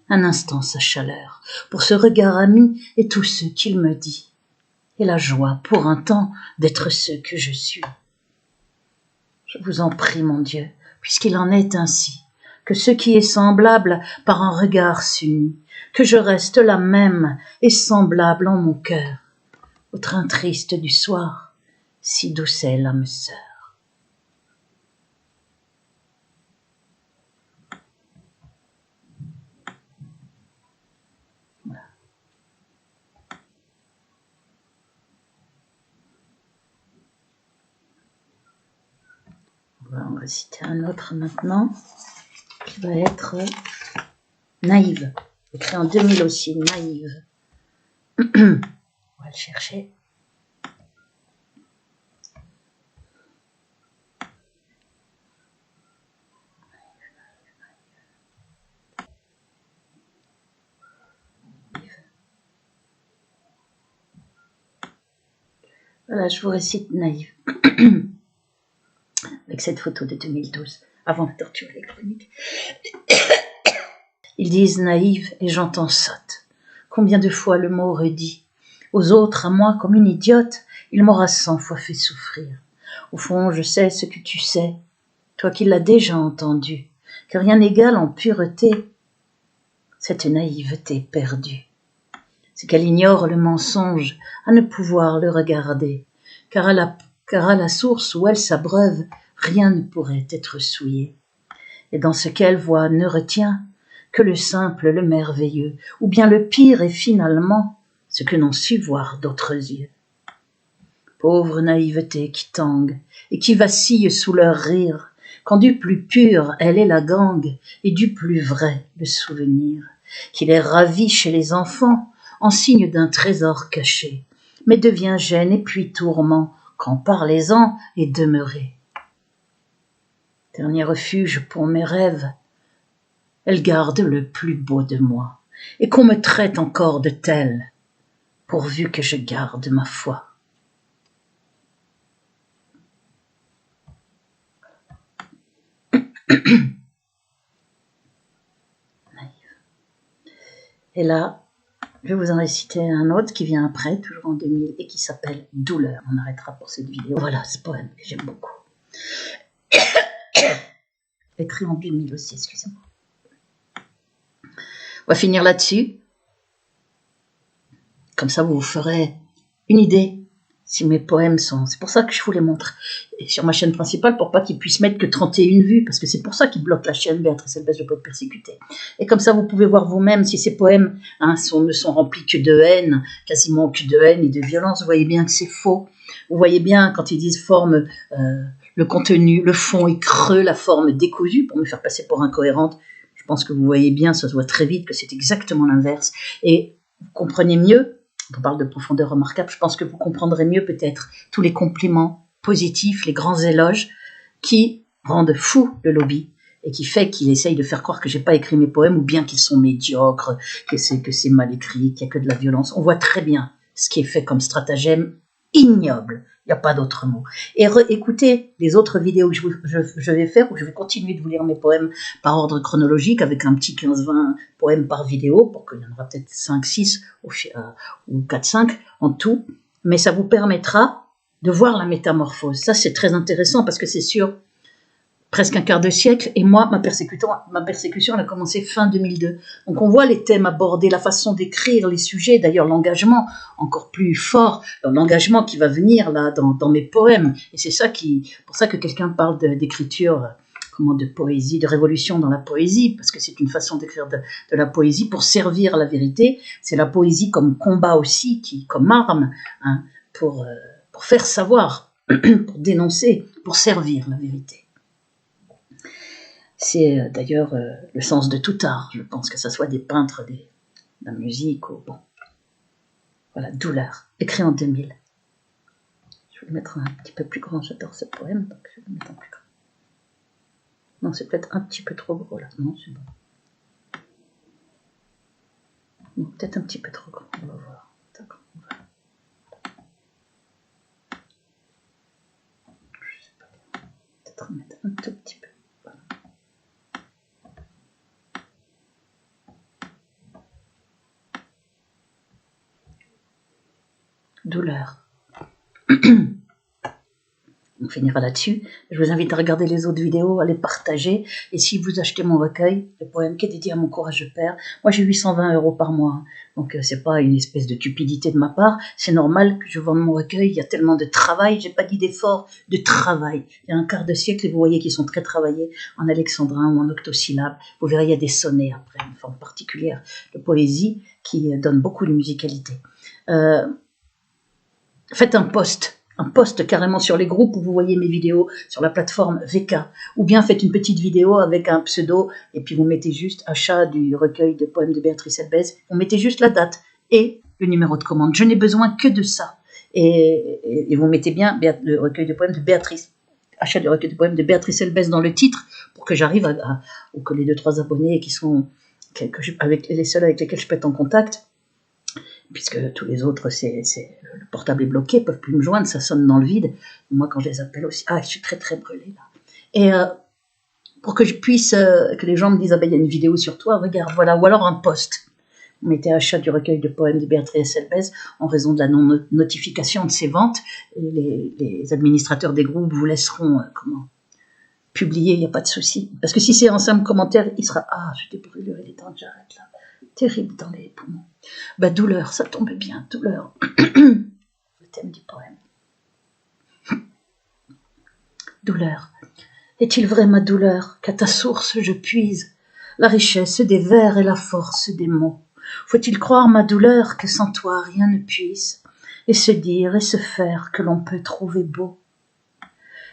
un instant sa chaleur. Pour ce regard ami et tout ce qu'il me dit. Et la joie, pour un temps, d'être ce que je suis. Je vous en prie, mon Dieu, puisqu'il en est ainsi, que ce qui est semblable par un regard s'unit, que je reste la même et semblable en mon cœur, au train triste du soir, si douce est l'âme sœur. Voilà. On va citer un autre maintenant, qui va être Naïve, écrit en 2000 aussi, Naïve. On va le chercher. Voilà, je vous récite Naïve. Avec cette photo de 2012, avant la torture électronique. Ils disent naïve et j'entends sotte. Combien de fois le mot redit. Aux autres, à moi, comme une idiote, il m'aura 100 fois fait souffrir. Au fond, je sais ce que tu sais, toi qui l'as déjà entendu, que rien n'égale en pureté cette naïveté perdue. C'est qu'elle ignore le mensonge à ne pouvoir le regarder, car à la source où elle s'abreuve, rien ne pourrait être souillé. Et dans ce qu'elle voit ne retient que le simple, le merveilleux, ou bien le pire est finalement ce que n'ont su voir d'autres yeux. Pauvre naïveté qui tangue et qui vacille sous leur rire, quand du plus pur elle est la gangue et du plus vrai le souvenir, qui les ravit chez les enfants en signe d'un trésor caché, mais devient gêne et puis tourment quand parlez-en est demeuré. Dernier refuge pour mes rêves, elle garde le plus beau de moi, et qu'on me traite encore de tel, pourvu que je garde ma foi. Et là, je vais vous en réciter un autre qui vient après, toujours en 2000, et qui s'appelle Douleur. On arrêtera pour cette vidéo. Voilà, ce poème que j'aime beaucoup. Écrit en 2000 aussi, excusez-moi. On va finir là-dessus. Comme ça, vous vous ferez une idée si mes poèmes sont... C'est pour ça que je vous les montre. Et sur ma chaîne principale, pour pas qu'ils puissent mettre que 31 vues, parce que c'est pour ça qu'ils bloquent la chaîne Béatrice Elbès, le poète persécuté. Et comme ça, vous pouvez voir vous-même si ces poèmes ne sont remplis que de haine, quasiment que de haine et de violence. Vous voyez bien que c'est faux. Vous voyez bien quand ils disent forme, le contenu, le fond est creux, la forme décousue, pour me faire passer pour incohérente. Je pense que vous voyez bien, ça se voit très vite, que c'est exactement l'inverse. Et vous comprenez mieux, on parle de profondeur remarquable, je pense que vous comprendrez mieux peut-être tous les compliments positifs, les grands éloges qui rendent fou le lobby et qui fait qu'il essaye de faire croire que j'ai pas écrit mes poèmes ou bien qu'ils sont médiocres, que c'est mal écrit, qu'il y a que de la violence. On voit très bien ce qui est fait comme stratagème ignoble. Il n'y a pas d'autre mot. Et écoutez les autres vidéos que je vais faire, où je vais continuer de vous lire mes poèmes par ordre chronologique, avec un petit 15-20 poèmes par vidéo, pour qu'il y en aura peut-être 5-6 ou 4-5 en tout. Mais ça vous permettra de voir la métamorphose. Ça, c'est très intéressant, parce que c'est sur presque un quart de siècle, et moi, ma persécution, elle a commencé fin 2002. Donc on voit les thèmes abordés, la façon d'écrire les sujets, d'ailleurs l'engagement encore plus fort, l'engagement qui va venir là dans mes poèmes. Et c'est ça pour ça que quelqu'un parle d'écriture, de poésie, de révolution dans la poésie, parce que c'est une façon d'écrire de la poésie pour servir la vérité. C'est la poésie comme combat aussi, comme arme, pour faire savoir, pour dénoncer, pour servir la vérité. C'est d'ailleurs le sens de tout art. Je pense que ça soit des peintres, de la musique, ou bon. Voilà, Douleur, écrit en 2000. Je vais le mettre un petit peu plus grand, j'adore ce poème, donc je vais le mettre en plus grand. Non, c'est peut-être un petit peu trop gros là. Non, c'est bon. Non, peut-être un petit peu trop grand, on va voir. D'accord, on va. Je sais pas bien. Peut-être mettre un tout petit peu. Voilà. Douleur. On finira là-dessus. Je vous invite à regarder les autres vidéos, à les partager. Et si vous achetez mon recueil, le poème qui est dédié à mon courageux père, moi j'ai 820 € par mois. Donc c'est pas une espèce de cupidité de ma part. C'est normal que je vende mon recueil. Il y a tellement de travail. J'ai pas dit d'effort, de travail. Il y a un quart de siècle et vous voyez qu'ils sont très travaillés en alexandrin ou en octosyllabes. Vous verrez, il y a des sonnets après, une forme particulière de poésie qui donne beaucoup de musicalité. Faites un post carrément sur les groupes où vous voyez mes vidéos sur la plateforme VK, ou bien faites une petite vidéo avec un pseudo et puis vous mettez juste achat du recueil de poèmes de Béatrice Elbès, vous mettez juste la date et le numéro de commande. Je n'ai besoin que de ça. Et vous mettez bien le recueil de poèmes de Béatrice, achat du recueil de poèmes de Béatrice Elbès dans le titre, pour que j'arrive ou que les 2-3 abonnés qui sont avec les seuls avec lesquels je peux être en contact, puisque tous les autres, le portable est bloqué, ne peuvent plus me joindre, ça sonne dans le vide. Moi, quand je les appelle aussi, je suis très très brûlée là. Et pour que je puisse, que les gens me disent, il y a une vidéo sur toi, regarde, voilà, ou alors un post. Vous mettez achat du recueil de poèmes de Béatrice Elbès en raison de la non-notification de ses ventes. Et les administrateurs des groupes vous laisseront publier, il n'y a pas de souci. Parce que si c'est un simple commentaire, il sera, j'étais brûlée, il est temps que j'arrête là. Terrible dans les poumons. Douleur, ça tombe bien, douleur. Le thème du poème. Douleur. Est-il vrai, ma douleur, qu'à ta source je puise la richesse des vers et la force des mots? Faut-il croire, ma douleur, que sans toi rien ne puisse et se dire et se faire que l'on peut trouver beau.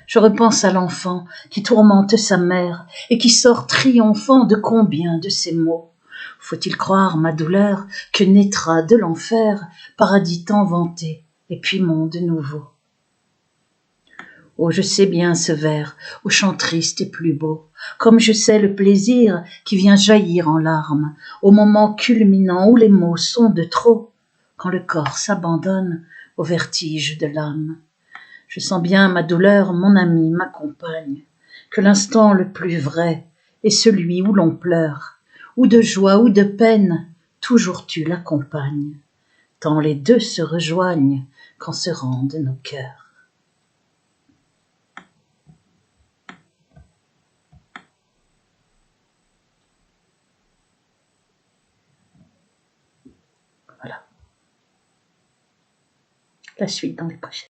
Je repense à l'enfant qui tourmente sa mère et qui sort triomphant de combien de ses maux. Faut-il croire, ma douleur, que naîtra de l'enfer paradis tant vanté et puis monde nouveau? Oh, je sais bien ce vers, au chant triste et plus beau, comme je sais le plaisir qui vient jaillir en larmes, au moment culminant où les mots sont de trop, quand le corps s'abandonne au vertige de l'âme. Je sens bien ma douleur, mon ami, ma compagne, que l'instant le plus vrai est celui où l'on pleure, ou de joie ou de peine, toujours tu l'accompagnes, tant les deux se rejoignent quand se rendent nos cœurs. Voilà. La suite dans les prochaines.